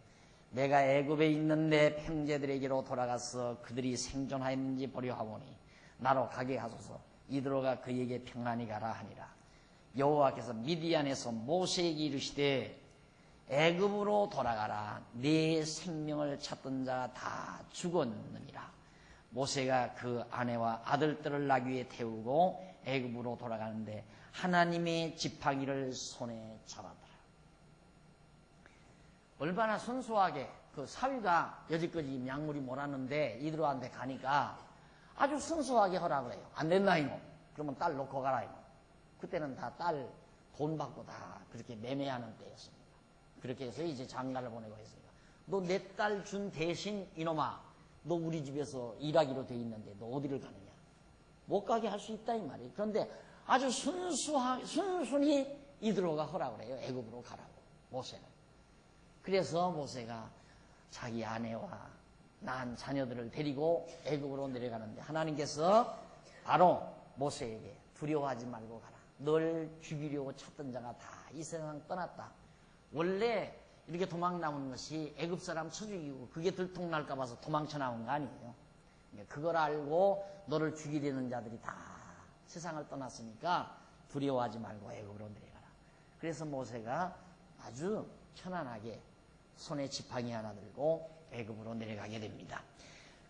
내가 애굽에 있는 내 형제들에게로 돌아가서 그들이 생존하였는지 보려 하오니 나로 가게 하소서. 이드로가 그에게 평안히 가라 하니라. 여호와께서 미디안에서 모세에게 이르시되 애굽으로 돌아가라. 네 생명을 찾던 자 다 죽었느니라. 모세가 그 아내와 아들들을 나귀에 태우고 애굽으로 돌아가는데 하나님의 지팡이를 손에 잡았더라. 얼마나 순수하게 그 사위가 여지까지 양물이 몰았는데 이드로한테 가니까 아주 순수하게 허락을 해요. 안 된다 이놈. 그러면 딸 놓고 가라 이놈. 그때는 다 딸 돈 받고 다 그렇게 매매하는 때였습니다. 그렇게 해서 이제 장가를 보내고 했으니까 너 내 딸 준 대신 이놈아 너 우리 집에서 일하기로 돼 있는데 너 어디를 가느냐. 못 가게 할 수 있다 이 말이에요. 그런데 아주 순순히 이드로가 허락을 해요. 애굽으로 가라고 모세는. 그래서 모세가 자기 아내와 낳은 자녀들을 데리고 애굽으로 내려가는데 하나님께서 바로 모세에게 두려워하지 말고 가라. 널 죽이려고 찾던 자가 다 이 세상 떠났다. 원래 이렇게 도망 나오는 것이 애굽 사람 쳐 죽이고 그게 들통날까 봐서 도망쳐 나온 거 아니에요. 그걸 알고 너를 죽이려는 자들이 다 세상을 떠났으니까 두려워하지 말고 애굽으로 내려가라. 그래서 모세가 아주 편안하게 손에 지팡이 하나 들고 애굽으로 내려가게 됩니다.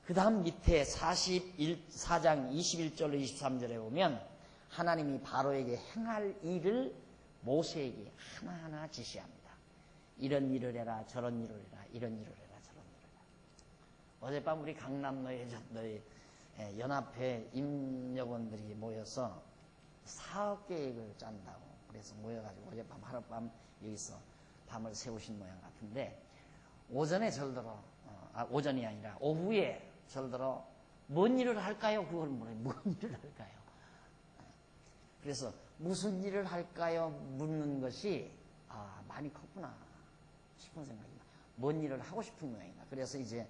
그 다음 밑에 4장 21절로 23절에 보면 하나님이 바로에게 행할 일을 모세에게 하나하나 지시합니다. 이런 일을 해라, 저런 일을 해라, 이런 일을 해라, 저런 일을 해라. 어젯밤 우리 강남로에 연합회 임역원들이 모여서 사업 계획을 짠다고 그래서 모여가지고 어젯밤 하룻밤 여기서 밤을 새우신 모양 같은데 오전에 절들어 오전이 아니라 오후에 절들어 뭔 일을 할까요? 그걸 물어요. 뭔 일을 할까요? 그래서 무슨 일을 할까요? 묻는 것이 많이 컸구나 싶은 생각이 나요. 뭔 일을 하고 싶은 모양이다. 그래서 이제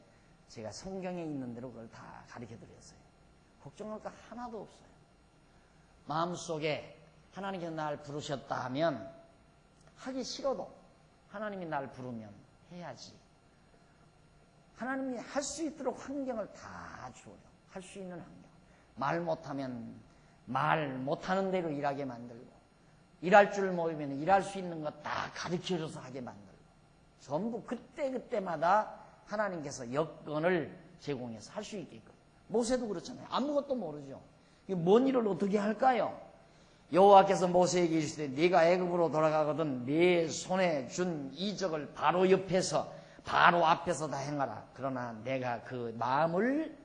제가 성경에 있는 대로 그걸 다 가르쳐 드렸어요. 걱정할 거 하나도 없어요. 마음속에 하나님께서 날 부르셨다 하면 하기 싫어도 하나님이 날 부르면 해야지. 하나님이 할 수 있도록 환경을 다 주어요. 할 수 있는 환경. 말 못하면 말 못하는 대로 일하게 만들고 일할 줄 모르면 일할 수 있는 거 다 가르쳐줘서 하게 만들고 전부 그때그때마다 하나님께서 여건을 제공해서 할 수 있게끔. 모세도 그렇잖아요. 아무것도 모르죠. 뭔 일을 어떻게 할까요? 여호와께서 모세에게 이르시되 네가 애굽으로 돌아가거든 네 손에 준 이적을 바로 옆에서 바로 앞에서 다 행하라. 그러나 내가 그 마음을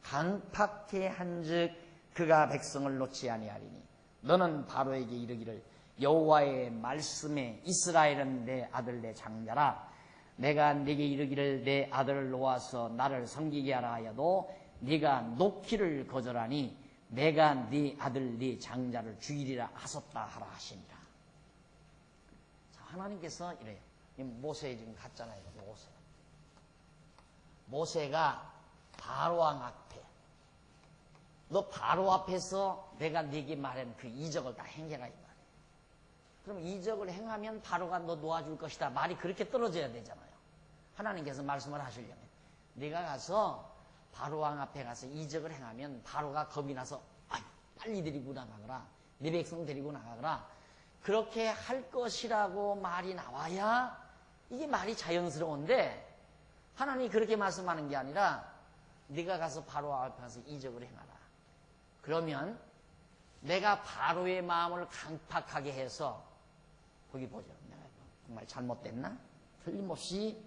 강팍해 한즉 그가 백성을 놓지 아니하리니 너는 바로에게 이르기를 여호와의 말씀에 이스라엘은 내 아들 내 장자라. 내가 네게 이르기를 내 아들을 놓아서 나를 섬기게 하라 하여도 네가 놓기를 거절하니 내가 네 아들 네 장자를 죽이리라 하셨다 하라 하시니라. 자, 하나님께서 이래요. 모세 지금 갔잖아요. 모세가 바로왕 앞에, 너 바로 앞에서 내가 네게 말한 그 이적을 다 행해라 이 말이에요. 그럼 이적을 행하면 바로가 너 놓아줄 것이다. 말이 그렇게 떨어져야 되잖아요. 하나님께서 말씀을 하시려면 네가 가서 바로왕 앞에 가서 이적을 행하면 바로가 겁이 나서 빨리 데리고 나가거라, 네 백성 데리고 나가거라, 그렇게 할 것이라고 말이 나와야 이게 말이 자연스러운데, 하나님이 그렇게 말씀하는 게 아니라 네가 가서 바로 앞에 가서 이적을 행하라. 그러면 내가 바로의 마음을 강팍하게 해서, 거기 보죠. 내가 정말 잘못됐나? 틀림없이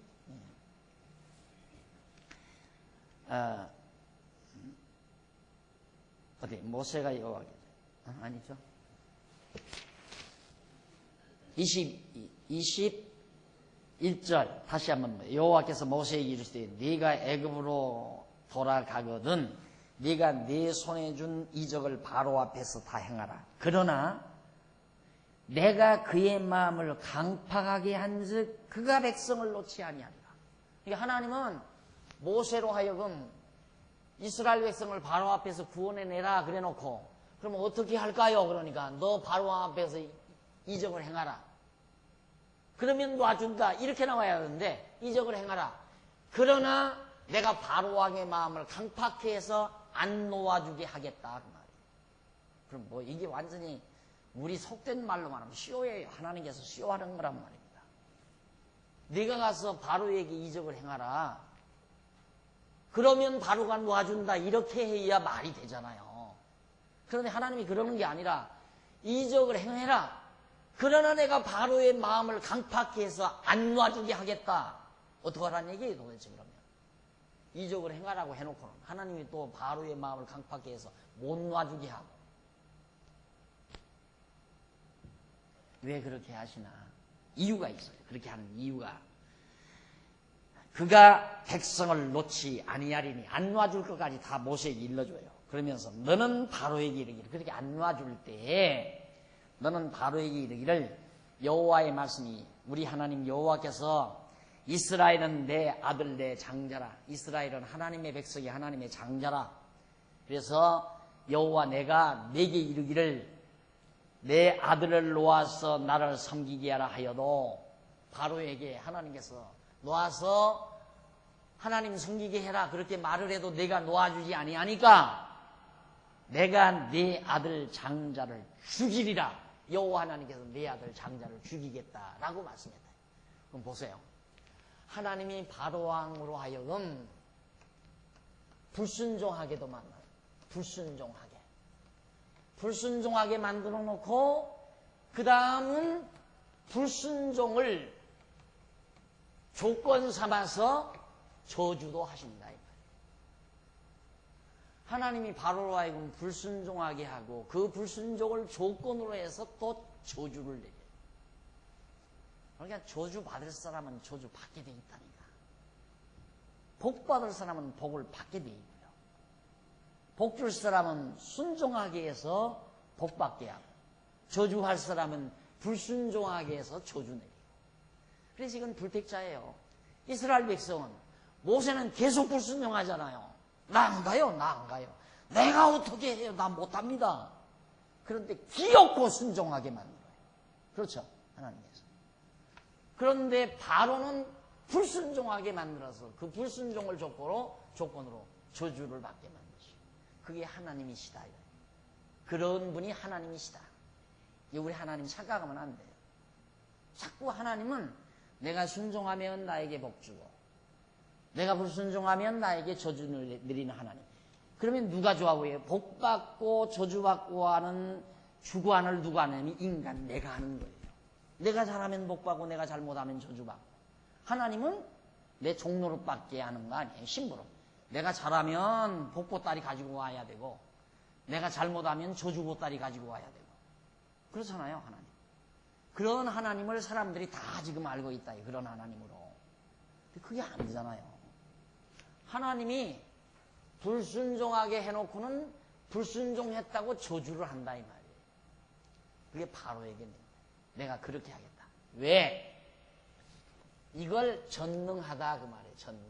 어디 모세가 여호와께 아니죠. 21절 다시 한번 여호와께서 모세에게 이르시되 네가 애굽으로 돌아가거든 네가 네 손에 준 이적을 바로 앞에서 다 행하라. 그러나 내가 그의 마음을 강팍하게 한즉 그가 백성을 놓지 아니하리라. 그러니까 하나님은 모세로 하여금 이스라엘 백성을 바로 앞에서 구원해내라 그래놓고, 그러면 어떻게 할까요? 그러니까 너 바로 앞에서 이적을 행하라. 그러면 놔준다. 이렇게 나와야 하는데 이적을 행하라. 그러나 내가 바로왕의 마음을 강팍해 해서 안 놓아주게 하겠다 그 말이에요. 그럼 뭐 이게 완전히 우리 속된 말로 말하면 쇼예요. 하나님께서 쇼하는 거란 말입니다. 네가 가서 바로에게 이적을 행하라. 그러면 바로가 놓아준다. 이렇게 해야 말이 되잖아요. 그런데 하나님이 그러는 게 아니라 이적을 행해라. 그러나 내가 바로의 마음을 강팍해 해서 안 놔주게 하겠다. 어떡하라는 얘기예요 도대체. 그러면 이적을 행하라고 해놓고는 하나님이 또 바로의 마음을 강팍해 해서 못 놔주게 하고, 왜 그렇게 하시나? 이유가 있어요. 그렇게 하는 이유가, 그가 백성을 놓지 아니하리니, 안 놔줄 것까지 다 모세에게 일러줘요. 그러면서 너는 바로에게 이르기를, 그렇게 안 놔줄 때에 너는 바로에게 이르기를, 여호와의 말씀이, 우리 하나님 여호와께서 이스라엘은 내 아들 내 장자라. 이스라엘은 하나님의 백성이 하나님의 장자라. 그래서 여호와 내가 내게 이르기를 내 아들을 놓아서 나를 섬기게 하라 하여도, 바로에게 하나님께서 놓아서 하나님 섬기게 해라 그렇게 말을 해도 내가 놓아주지 아니하니까 내가 네 아들 장자를 죽이리라. 여호와 하나님께서 네 아들 장자를 죽이겠다라고 말씀했다. 그럼 보세요. 하나님이 바로왕으로 하여금 불순종하게도 만나요. 불순종하게 만들어 놓고 그 다음은 불순종을 조건 삼아서 저주도 하신다. 하나님이 바로로 하여금 불순종하게 하고 그 불순종을 조건으로 해서 또 저주를 내려요. 그러니까 저주 받을 사람은 저주 받게 돼 있다니까. 복 받을 사람은 복을 받게 돼 있고요. 복 줄 사람은 순종하게 해서 복 받게 하고, 저주할 사람은 불순종하게 해서 저주 내리고. 그래서 이건 불택자예요. 이스라엘 백성은, 모세는 계속 불순종하잖아요. 나 안 가요. 내가 어떻게 해요? 나 못합니다. 그런데 기어코 순종하게 만들어요. 그렇죠? 하나님께서. 그런데 바로는 불순종하게 만들어서 그 불순종을 조건으로 저주를 받게 만드시고, 그게 하나님이시다. 그런 분이 하나님이시다. 우리 하나님 착각하면 안 돼요. 자꾸 하나님은 내가 순종하면 나에게 복 주고 내가 불순종하면 나에게 저주를 내리는 하나님. 그러면 누가 좋아해요? 복 받고 저주 받고 하는 주관을 누가 하냐면 인간, 내가 하는 거예요. 내가 잘하면 복 받고 내가 잘못하면 저주 받고. 하나님은 내 종노릇받게 하는 거 아니에요. 심부름. 내가 잘하면 복 보따리 가지고 와야 되고 내가 잘못하면 저주 보따리 가지고 와야 되고. 그렇잖아요, 하나님. 그런 하나님을 사람들이 다 지금 알고 있다. 그런 하나님으로. 근데 그게 아니잖아요. 하나님이 불순종하게 해놓고는 불순종했다고 저주를 한다 이 말이에요. 그게 바로에게 내가 그렇게 하겠다. 왜? 이걸 전능하다 그 말이에요. 전능.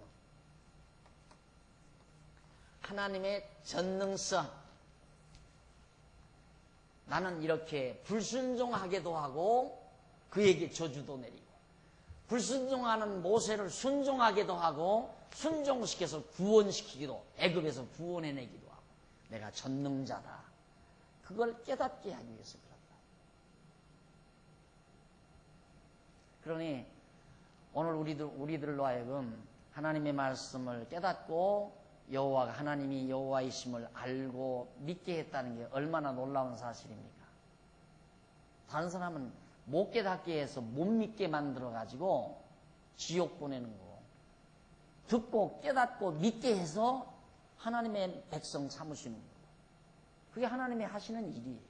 하나님의 전능성. 나는 이렇게 불순종하게도 하고 그에게 저주도 내리고 불순종하는 모세를 순종하게도 하고 순종시켜서 구원시키기도 애굽에서 구원해내기도 하고 내가 전능자다. 그걸 깨닫게 하기 위해서 그런다. 그러니 오늘 우리들로 하여금 하나님의 말씀을 깨닫고 여호와가 하나님이 여호와이심을 알고 믿게 했다는 게 얼마나 놀라운 사실입니까? 다른 사람은 못 깨닫게 해서 못 믿게 만들어가지고 지옥 보내는 거. 듣고 깨닫고 믿게 해서 하나님의 백성 삼으시는 거. 그게 하나님이 하시는 일이에요.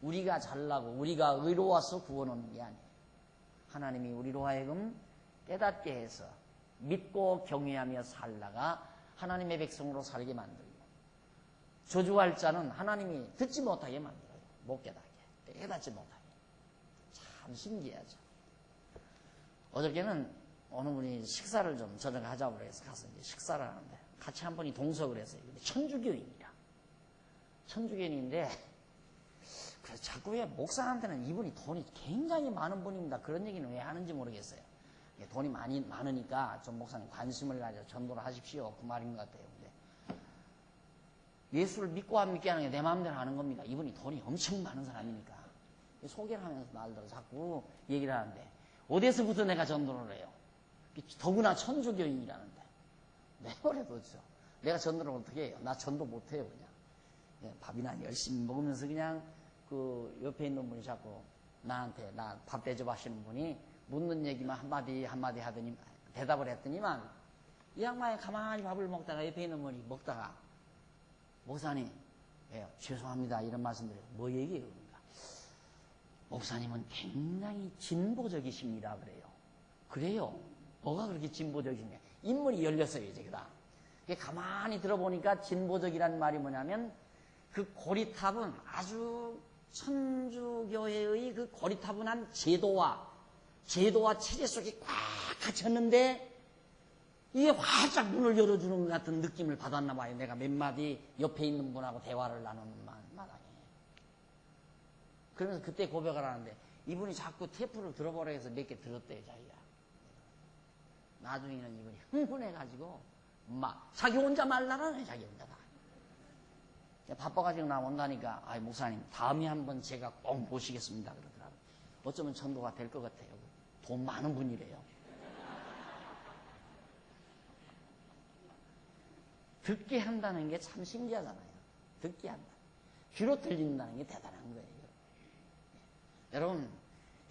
우리가 잘나고 우리가 의로워서 구원 얻는 게 아니에요. 하나님이 우리로 하여금 깨닫게 해서 믿고 경외하며 살다가 하나님의 백성으로 살게 만들고 저주할 자는 하나님이 듣지 못하게 만들어요. 못 깨닫게. 깨닫지 못하게. 참 신기하죠. 어저께는 어느 분이 식사를 좀 저녁에 하자고 그래서 가서 이제 식사를 하는데 같이 한 분이 동석을 했어요. 근데 천주교인이라. 천주교인인데 그래서 자꾸 왜 목사한테는 이분이 돈이 굉장히 많은 분입니다. 그런 얘기는 왜 하는지 모르겠어요. 돈이 많으니까 좀 목사님 관심을 가져 전도를 하십시오. 그 말인 것 같아요. 근데 예수를 믿고 안 믿게 하는 게 내 마음대로 하는 겁니다. 이분이 돈이 엄청 많은 사람이니까. 소개를 하면서 말들어 자꾸 얘기를 하는데 어디서부터 내가 전도를 해요? 더구나 천주교인이라는데 내버려둬 죠. 내가 전도를 어떻게 해요? 나 전도 못해요. 그냥 밥이나 열심히 먹으면서 그냥 그 옆에 있는 분이 자꾸 나한테 나 밥 대접 하시는 분이 묻는 얘기만 한마디 하더니 대답을 했더니만 이 양반이 가만히 밥을 먹다가 옆에 있는 분이 먹다가 목사님 죄송합니다 이런 말씀드려요. 뭐 얘기해요? 그러니까 목사님은 굉장히 진보적이십니다 그래요. 그래요? 뭐가 그렇게 진보적이냐? 인물이 열렸어요 이제 그다. 가만히 들어보니까 진보적이라는 말이 뭐냐면 그 고리타분 아주 천주교회의 그 고리타분한 제도와 체제 속에 꽉 갇혔는데 이게 활짝 문을 열어주는 것 같은 느낌을 받았나 봐요. 내가 몇 마디 옆에 있는 분하고 대화를 나누는 마당에. 그러면서 그때 고백을 하는데 이분이 자꾸 테이프를 들어보라 해서 몇 개 들었대요 자기가. 나중에는 이분이 흥분해가지고 자기 혼자 말라라네 자기 혼자 다. 바빠가지고 나온다니까 아이 목사님 다음에 한번 제가 꼭 모시겠습니다 그러더라고요. 어쩌면 전도가 될 것 같아요. 돈 많은 분이래요. 듣게 한다는 게 참 신기하잖아요. 듣게 한다. 귀로 들린다는 게 대단한 거예요. 여러분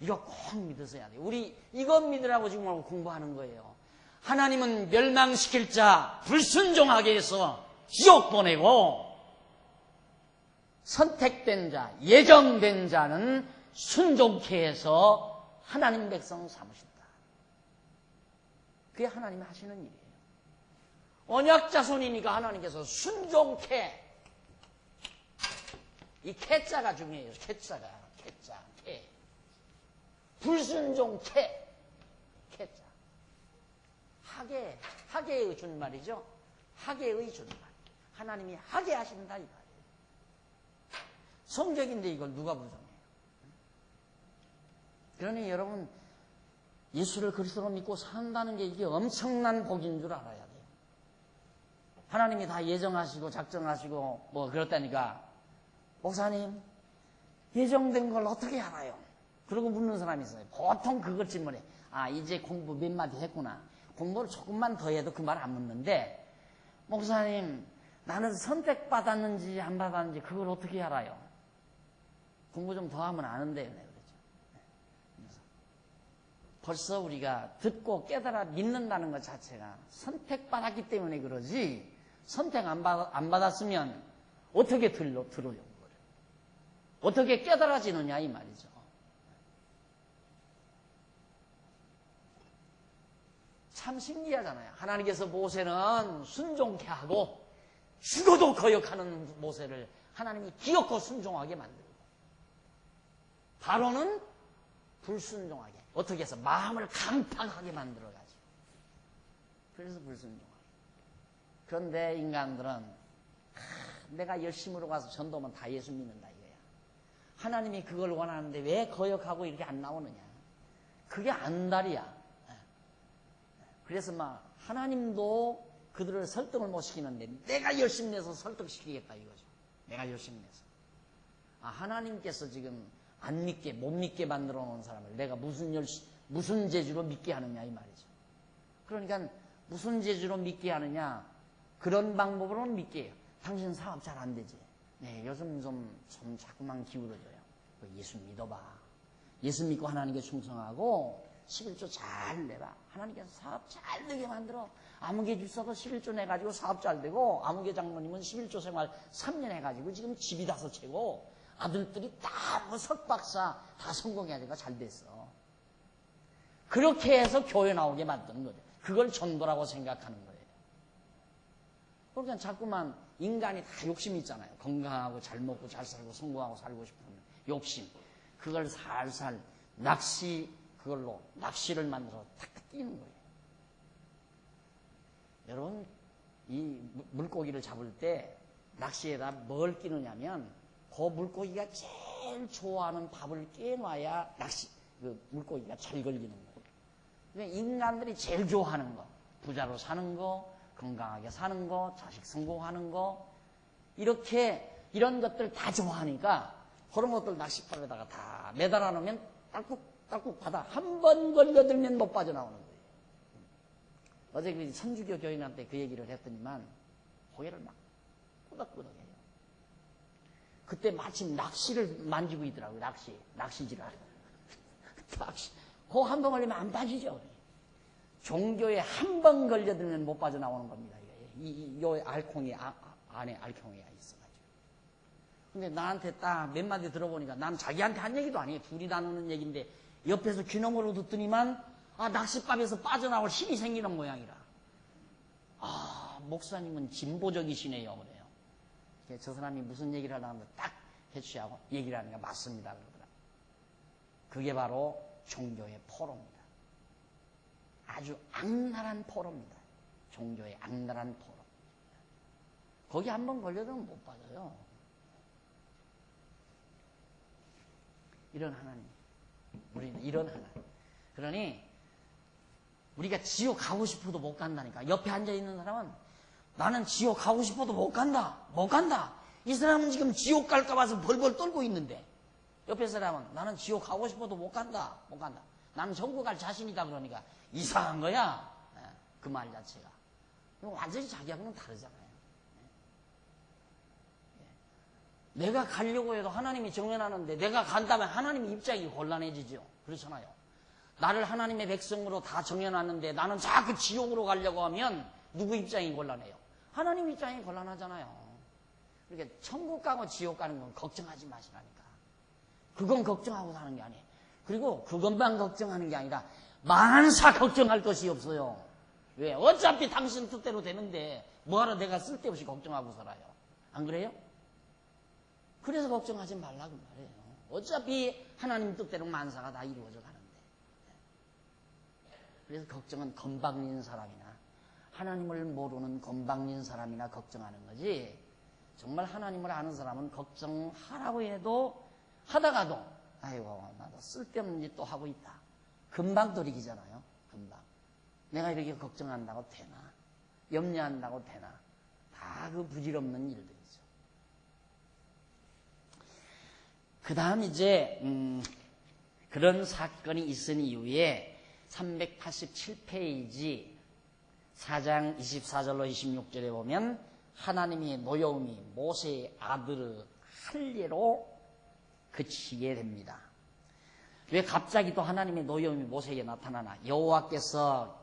이거 꼭 믿으셔야 돼요. 우리 이거 믿으라고 지금 공부하는 거예요. 하나님은 멸망시킬 자 불순종하게 해서 지옥 보내고 선택된 자 예정된 자는 순종케 해서 하나님 백성을 삼으신다. 그게 하나님이 하시는 일이에요. 언약자손이니까 하나님께서 순종케 이 캐자가 중요해요. 캐자가 캐자 캐 불순종 캐자 하게의 준말이죠. 하게의 준말 하나님이 하게 하신다 이 말이에요. 성격인데 이걸 누가 부정해요? 그러니 여러분 예수를 그리스도로 믿고 산다는 게 이게 엄청난 복인 줄 알아야 돼요. 하나님이 다 예정하시고 작정하시고 뭐 그렇다니까 목사님 예정된 걸 어떻게 알아요? 그러고 묻는 사람이 있어요. 보통 그걸 질문해. 이제 공부 몇 마디 했구나. 공부를 조금만 더 해도 그 말 안 묻는데 목사님 나는 선택받았는지 안 받았는지 그걸 어떻게 알아요? 공부 좀 더 하면 아는데요. 그렇죠? 벌써 우리가 듣고 깨달아 믿는다는 것 자체가 선택받았기 때문에 그러지 선택 안 받았으면 어떻게 들어요? 어떻게 깨달아지느냐 이 말이죠. 참 신기하잖아요. 하나님께서 모세는 순종케 하고 죽어도 거역하는 모세를 하나님이 기어코 순종하게 만들고, 바로는 불순종하게, 어떻게 해서 마음을 강팍하게 만들어가지고, 그래서 불순종하게. 그런데 인간들은 내가 열심으로 가서 전도하면 다 예수 믿는다 이거야. 하나님이 그걸 원하는데 왜 거역하고 이렇게 안 나오느냐. 그게 안달이야. 그래서 막 하나님도 그들을 설득을 못 시키는데 내가 열심히 내서 설득시키겠다 이거죠. 내가 열심히 내서. 하나님께서 지금 안 믿게, 못 믿게 만들어 놓은 사람을 내가 무슨 재주로 믿게 하느냐 이 말이죠. 그러니까 무슨 재주로 믿게 하느냐, 그런 방법으로는 믿게 해요. 당신 사업 잘 안 되지? 네, 요즘 좀 자꾸만 기울어져요. 예수 믿어봐. 예수 믿고 하나님께 충성하고 11조 잘 내봐. 하나님께서 사업 잘 되게 만들어. 아무개 주사도 11조 내가지고 사업 잘 되고, 아무개 장로님은 11조 생활 3년 해가지고 지금 집이 5채고 아들들이 다 뭐 석박사 다 성공해가지고 잘 됐어. 그렇게 해서 교회 나오게 만드는 거죠. 그걸 전도라고 생각하는 거예요. 그러니까 자꾸만 인간이 다 욕심이 있잖아요. 건강하고 잘 먹고 잘 살고 성공하고 살고 싶은 욕심. 그걸 살살 그걸로 낚시를 만들어서 탁탁 끼는 거예요. 여러분, 이 물고기를 잡을 때 낚시에다 뭘 끼느냐면, 그 물고기가 제일 좋아하는 밥을 깨놔야 물고기가 잘 걸리는 거예요. 그러니까 인간들이 제일 좋아하는 거, 부자로 사는 거, 건강하게 사는 거, 자식 성공하는 거, 이런 것들 다 좋아하니까 그런 것들 낚싯바에다가 다 매달아 놓으면 딸꾹 받아. 한 번 걸려들면 못 빠져나오는 거예요. 어제 그 선주교 교인한테 그 얘기를 했더니만 고개를 막 끄덕끄덕해요. 그때 마침 낚시를 만지고 있더라고요. 낚시질을. 그거 한 번 걸리면 안 빠지죠. 종교에 한 번 걸려들면 못 빠져나오는 겁니다. 요 알콩이 안에 알콩이가 있어가지고. 근데 나한테 딱 몇 마디 들어보니까, 난 자기한테 한 얘기도 아니에요. 둘이 나누는 얘기인데 옆에서 귀농으로 듣더니만 낚싯밥에서 빠져나올 힘이 생기는 모양이라. 목사님은 진보적이시네요. 그래요. 저 사람이 무슨 얘기를 하려는데 딱 해취하고 얘기를 하니까 맞습니다. 그러더라. 그게 바로 종교의 포로입니다. 아주 악랄한 포로입니다. 종교의 악랄한 포로. 거기 한번 걸려들면 못 빠져요. 이런 하나님. 우리는 이런 하나님. 그러니 우리가 지옥 가고 싶어도 못 간다니까. 옆에 앉아있는 사람은 나는 지옥 가고 싶어도 못 간다. 이 사람은 지금 지옥 갈까 봐서 벌벌 떨고 있는데, 옆에 사람은 나는 지옥 가고 싶어도 못 간다. 나는 천국 갈 자신이다. 그러니까 이상한 거야. 그 말 자체가. 완전히 자기하고는 다르잖아요. 내가 가려고 해도 하나님이 정해놨는데 내가 간다면 하나님의 입장이 곤란해지죠. 그렇잖아요. 나를 하나님의 백성으로 다 정해놨는데 나는 자꾸 지옥으로 가려고 하면 누구 입장이 곤란해요? 하나님 입장이 곤란하잖아요. 그러니까 천국 가고 지옥 가는 건 걱정하지 마시라니까. 그건 걱정하고 사는 게 아니에요. 그리고 그것만 걱정하는 게 아니라 만사 걱정할 것이 없어요. 왜? 어차피 당신 뜻대로 되는데 뭐하러 내가 쓸데없이 걱정하고 살아요. 안 그래요? 그래서 걱정하지 말라고 말해요. 어차피 하나님 뜻대로 만사가 다 이루어져 가는데. 그래서 걱정은 건방진 사람이나 하나님을 모르는 건방진 사람이나 걱정하는 거지, 정말 하나님을 아는 사람은 걱정하라고 해도 하다가도 아이고 나도 쓸데없는 짓 또 하고 있다. 금방 돌이키잖아요. 금방. 내가 이렇게 걱정한다고 되나? 염려한다고 되나? 다 그 부질없는 일들이죠. 그 다음 이제 그런 사건이 있은 이후에 387페이지 4장 24절로 26절에 보면 하나님의 노여움이 모세의 아들을 할례로 그치게 됩니다. 왜 갑자기 또 하나님의 노여움이 모세에게 나타나나? 여호와께서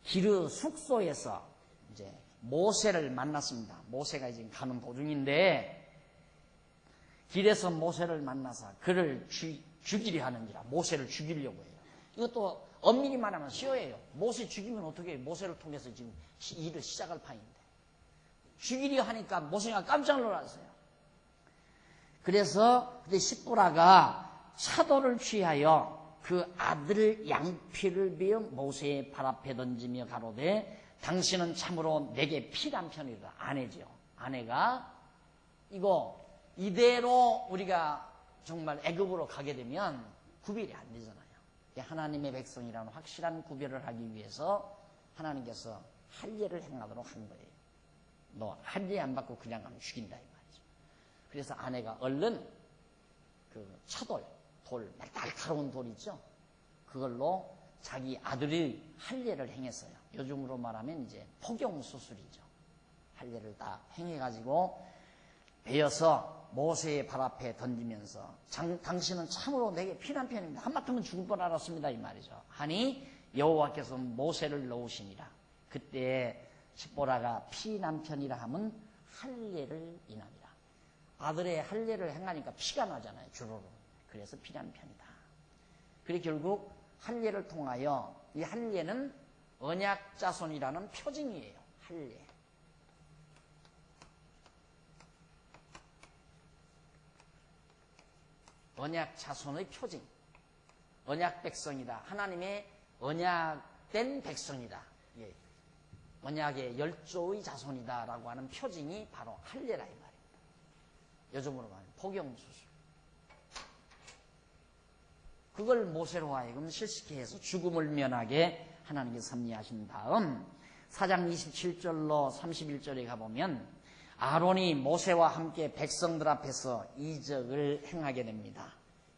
기르 숙소에서 이제 모세를 만났습니다. 모세가 이제 가는 도중인데 길에서 모세를 만나서 그를 죽이려 하는지라 모세를 죽이려고 해요. 이것도 엄밀히 말하면 시효예요. 모세 죽이면 어떻게 해요? 모세를 통해서 지금 일을 시작할 판인데. 죽이려 하니까 모세가 깜짝 놀랐어요. 그래서 그때 십보라가 차도를 취하여 그 아들 양피를 베어 모세의 발 앞에 던지며 가로되 당신은 참으로 내게 피란 편이다. 아내죠. 아내가 이거 이대로 우리가 정말 애굽으로 가게 되면 구별이 안 되잖아요. 하나님의 백성이라는 확실한 구별을 하기 위해서 하나님께서 할례를 행하도록 한 거예요. 너 할례 안 받고 그냥 가면 죽인다 이 말이죠. 그래서 아내가 얼른 그 차돌, 돌, 날카로운 돌 있죠. 그걸로 자기 아들의 할례를 행했어요. 요즘으로 말하면 이제 포경 수술이죠. 할례를 다 행해가지고 베어서 모세의 발 앞에 던지면서 당신은 참으로 내게 피난 편입니다. 한마디면 죽을 뻔 알았습니다 이 말이죠. 하니 여호와께서 모세를 넣으시니라. 그때 십보라가 피난 편이라 하면 할례를 인하니라. 아들의 할례를 행하니까 피가 나잖아요. 주로로. 그래서 피난 편이다. 그래 결국 할례를 통하여 이 할례는 언약 자손이라는 표징이에요. 할례. 언약 자손의 표징. 언약 백성이다. 하나님의 언약된 백성이다. 예. 언약의 열조의 자손이다라고 하는 표징이 바로 할례라 이 말입니다. 요즘으로 말하면 포경수술. 그걸 모세로 하여금 실시케 해서 죽음을 면하게 하나님께서 섭리하신 다음 4장 27절로 31절에 가보면 아론이 모세와 함께 백성들 앞에서 이적을 행하게 됩니다.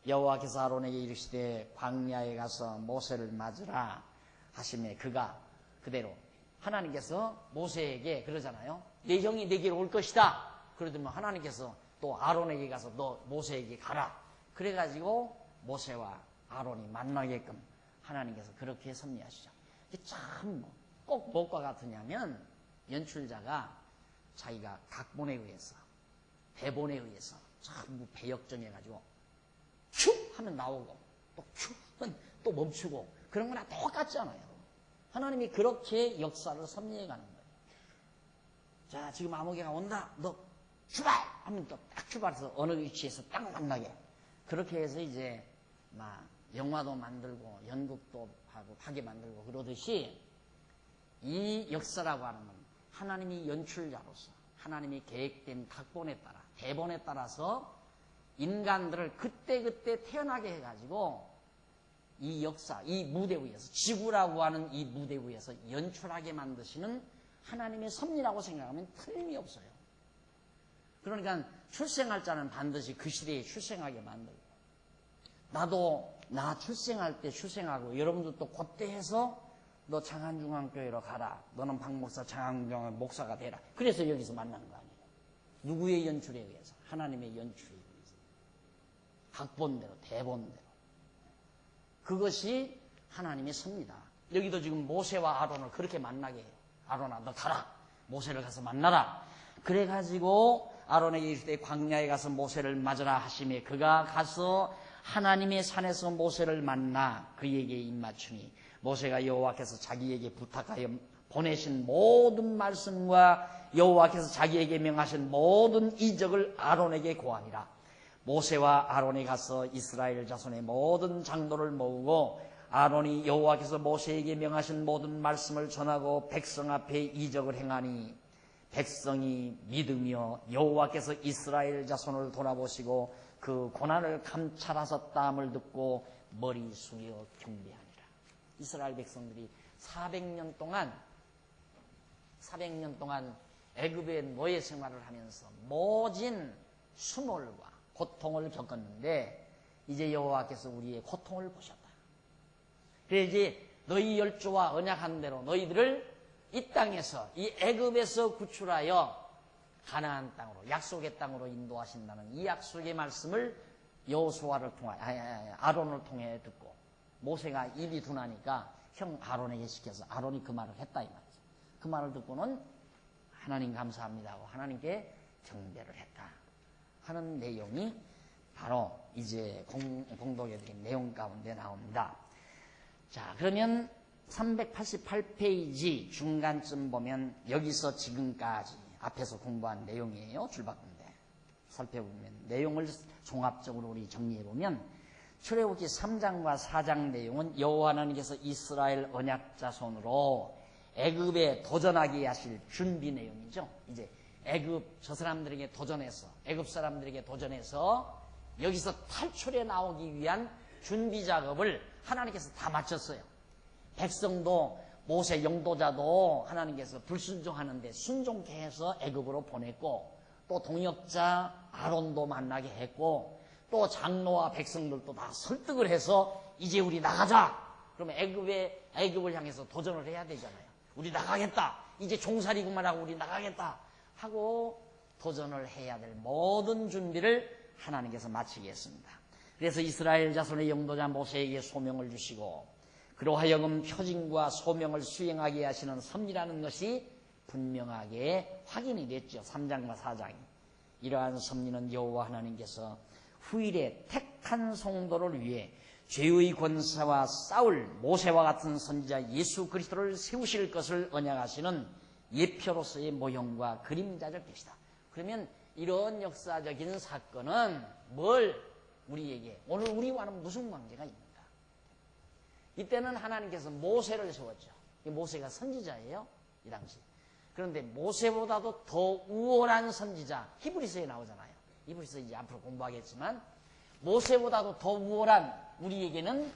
여호와께서 아론에게 이르시되 광야에 가서 모세를 맞으라 하시매 그가 그대로 하나님께서 모세에게 그러잖아요. 내 형이 내게로 올 것이다. 그러더니 하나님께서 또 아론에게 가서 너 모세에게 가라. 그래가지고 모세와 아론이 만나게끔 하나님께서 그렇게 섭리하시죠. 이게 참 꼭 무엇과 같으냐면 연출자가 자기가 각본에 의해서 대본에 의해서 전부 배역정해가지고 큐 하면 나오고 또 큐 하면 또 멈추고 그런 거나 똑같잖아요. 하나님이 그렇게 역사를 섭리해가는 거예요. 자 지금 아무개가 온다. 너 출발! 하면 또 딱 출발해서 어느 위치에서 딱 만나게. 그렇게 해서 이제 막 영화도 만들고 연극도 하게 만들고 그러듯이 이 역사라고 하는 건 하나님이 연출자로서 하나님이 계획된 각본에 따라 대본에 따라서 인간들을 그때그때 태어나게 해가지고 이 역사, 이 무대 위에서 지구라고 하는 이 무대 위에서 연출하게 만드시는 하나님의 섭리라고 생각하면 틀림이 없어요. 그러니까 출생할 자는 반드시 그 시대에 출생하게 만들고 나도 나 출생할 때 출생하고 여러분들도 그때 해서 너 장안중앙교회로 가라. 너는 박 목사 장안중앙 목사가 되라. 그래서 여기서 만난 거 아니에요. 누구의 연출에 의해서? 하나님의 연출에 의해서. 각본대로 대본대로. 그것이 하나님의 섭니다. 여기도 지금 모세와 아론을 그렇게 만나게 해요. 아론아 너 가라. 모세를 가서 만나라. 그래가지고 아론에게 이르되 광야에 가서 모세를 맞으라 하시매 그가 가서 하나님의 산에서 모세를 만나 그에게 입맞추니 모세가 여호와께서 자기에게 부탁하여 보내신 모든 말씀과 여호와께서 자기에게 명하신 모든 이적을 아론에게 고하니라. 모세와 아론이 가서 이스라엘 자손의 모든 장로를 모으고 아론이 여호와께서 모세에게 명하신 모든 말씀을 전하고 백성 앞에 이적을 행하니 백성이 믿으며 여호와께서 이스라엘 자손을 돌아보시고 그 고난을 감찰하셨다함을 듣고 머리 숙여 경배하니라. 이스라엘 백성들이 400년 동안 애굽의 노예 생활을 하면서 모진 수몰과 고통을 겪었는데 이제 여호와께서 우리의 고통을 보셨다. 그래서 이제 너희 열조와 언약한 대로 너희들을 이 땅에서 이 애굽에서 구출하여 가나안 땅으로 약속의 땅으로 인도하신다는 이 약속의 말씀을 여호수아를 통하여 아론을 통해 듣고 모세가 입이 둔하니까 형 아론에게 시켜서 아론이 그 말을 했다 이 말이죠. 그 말을 듣고는 하나님 감사합니다 하고 하나님께 경배를 했다 하는 내용이 바로 이제 공독해 드린 내용 가운데 나옵니다. 자, 그러면 388페이지 중간쯤 보면 여기서 지금까지 앞에서 공부한 내용이에요. 줄바꿈인데 살펴보면 내용을 종합적으로 우리 정리해보면 출애굽기 3장과 4장 내용은 여호와 하나님께서 이스라엘 언약 자손으로 애굽에 도전하게 하실 준비 내용이죠. 이제 애굽 저 사람들에게 도전해서 애굽 사람들에게 도전해서 여기서 탈출해 나오기 위한 준비 작업을 하나님께서 다 마쳤어요. 백성도 모세 영도자도 하나님께서 불순종하는데 순종케 해서 애굽으로 보냈고 또 동역자 아론도 만나게 했고 또 장로와 백성들도 다 설득을 해서 이제 우리 나가자. 그러면 애굽을 향해서 도전을 해야 되잖아요. 우리 나가겠다. 이제 종살이구만 하고 우리 나가겠다 하고 도전을 해야 될 모든 준비를 하나님께서 마치게 했습니다. 그래서 이스라엘 자손의 영도자 모세에게 소명을 주시고 그로 하여금 표징과 소명을 수행하게 하시는 섭리라는 것이 분명하게 확인이 됐죠. 3장과 4장이. 이러한 섭리는 여호와 하나님께서 후일에 택한 성도를 위해 죄의 권세와 싸울 모세와 같은 선지자 예수 그리스도를 세우실 것을 언약하시는 예표로서의 모형과 그림자적 것이다. 그러면 이런 역사적인 사건은 뭘 우리에게 오늘 우리와는 무슨 관계가 있는가? 이때는 하나님께서 모세를 세웠죠. 모세가 선지자예요. 이 당시. 그런데 모세보다도 더 우월한 선지자 히브리서에 나오잖아요. 히브리서 이제 앞으로 공부하겠지만 모세보다도 더 우월한 우리에게는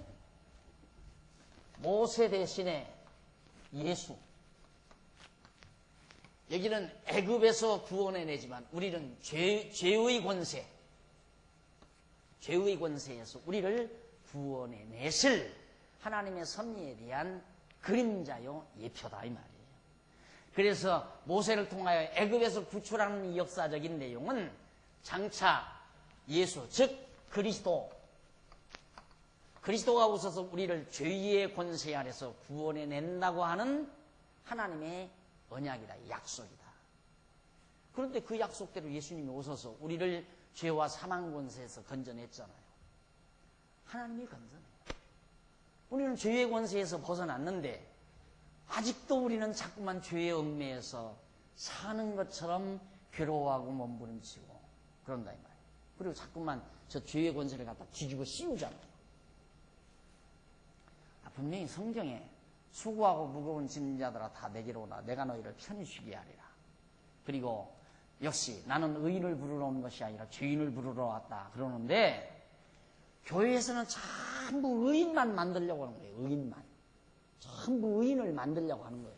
모세 대신에 예수. 여기는 애굽에서 구원해내지만 우리는 죄의 권세에서 우리를 구원해내실 하나님의 섭리에 대한 그림자요 예표다 이 말이에요. 그래서 모세를 통하여 애굽에서 구출하는 이 역사적인 내용은 장차 예수 즉 그리스도가 오셔서 우리를 죄의 권세 아래서 구원해낸다고 하는 하나님의 언약이다, 약속이다. 그런데 그 약속대로 예수님이 오셔서 우리를 죄와 사망 권세에서 건져냈잖아요. 하나님이 건져내요. 우리는 죄의 권세에서 벗어났는데 아직도 우리는 자꾸만 죄의 얽매에서 사는 것처럼 괴로워하고 몸부림치고 그런다 이 말이에요. 그리고 자꾸만 저 죄의 권세를 갖다 뒤집어 씌우잖아요. 분명히 성경에 수고하고 무거운 짐진 자들아 다 내게로 오라 내가 너희를 편히 쉬게 하리라. 그리고 역시 나는 의인을 부르러 온 것이 아니라 죄인을 부르러 왔다 그러는데 교회에서는 전부 의인만 만들려고 하는 거예요. 의인만. 전부 의인을 만들려고 하는 거예요.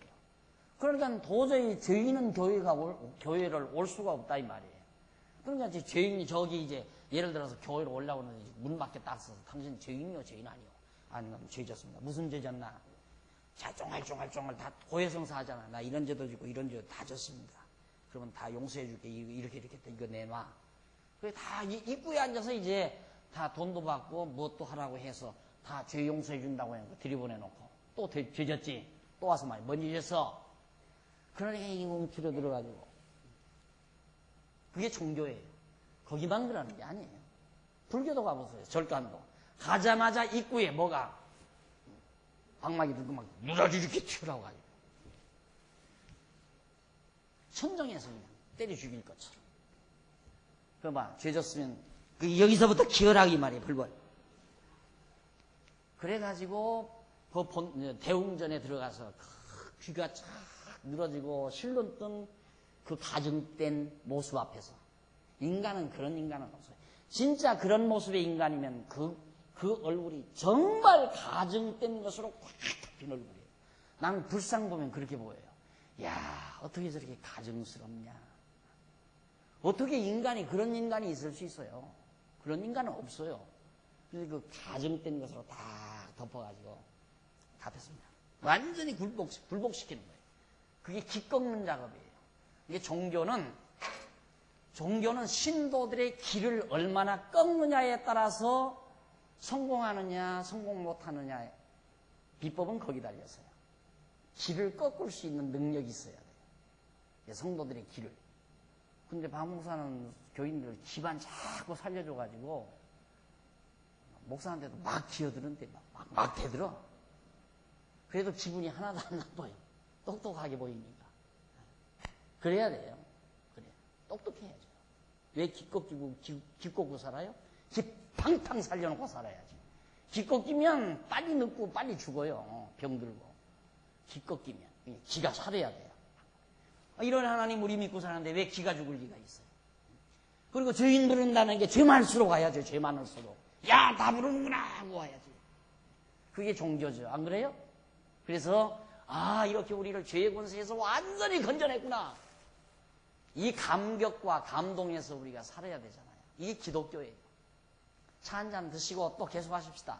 그러니까 도저히 죄인은 교회를 올 수가 없다 이 말이에요. 그러니까 죄인이 저기 이제 예를 들어서 교회로 올라오는 문 밖에 딱 서서 당신 죄인이요 죄인 아니요. 아니면 죄 졌습니다. 무슨 죄 졌나? 자 쫑알쫑알 다 고해성사 하잖아. 나 이런 죄도 지고 이런 죄도 다 졌습니다. 그러면 다 용서해 줄게. 이렇게 이거 내놔. 그래 다 입구에 앉아서 이제 다 돈도 받고 무엇도 하라고 해서 다 죄 용서해 준다고 해서 들이보내놓고 또 죄 졌지. 또 와서 말이야. 뭔 일이었어? 그러니까 이 웅키려 들어가지고 그게 종교예요. 거기만 그러는 게 아니에요. 불교도 가보세요. 절간도. 가자마자 입구에 뭐가 방막이 들고 막 누라지 이렇게 튀어나와 가지고 천정에서 그냥 때려 죽일 것처럼. 그 봐, 죄 졌으면 여기서부터 기어라기 말이에요. 불벌. 그래가지고 그 대웅전에 들어가서 귀가 쫙 늘어지고 실눈 뜬 그 가증된 모습 앞에서 인간은 그런 인간은 없어요. 진짜 그런 모습의 인간이면 그 얼굴이 정말 가증된 것으로 꽉 핀 얼굴이에요. 나는 불상 보면 그렇게 보여요. 야, 어떻게 저렇게 가증스럽냐. 어떻게 그런 인간이 있을 수 있어요? 그런 인간은 없어요. 그래서 그 가증된 것으로 다 덮어가지고 다 폈습니다. 완전히 굴복시키는 거예요. 그게 기 꺾는 작업이에요. 이게 종교는 신도들의 기를 얼마나 꺾느냐에 따라서 성공하느냐, 성공 못하느냐의 비법은 거기 달렸어요. 기를 꺾을 수 있는 능력이 있어야 돼요. 성도들의 기를. 근데 박목사는 교인들 기반 자꾸 살려줘가지고 목사한테도 막 기어드는데 막 대들어. 그래도 기분이 하나도 안 나빠요. 똑똑하게 보이니까. 그래야 돼요. 그래. 똑똑해야죠. 왜 기껏 기껏고 살아요? 기 팡팡 살려놓고 살아야지. 기껏 끼면 빨리 늙고 빨리 죽어요. 병들고. 기껏 끼면. 기가 살아야 돼요. 이런 하나님 우리 믿고 사는데 왜 기가 죽을 리가 있어요? 그리고 죄인 부른다는 게 죄 많을수록 가야죠. 죄 많을수록. 야, 다 부르는구나 하고 와야지. 그게 종교죠. 안 그래요? 그래서 이렇게 우리를 죄의 권세에서 완전히 건져냈구나. 이 감격과 감동에서 우리가 살아야 되잖아요. 이게 기독교예요. 차 한 잔 드시고 또 계속 하십시다.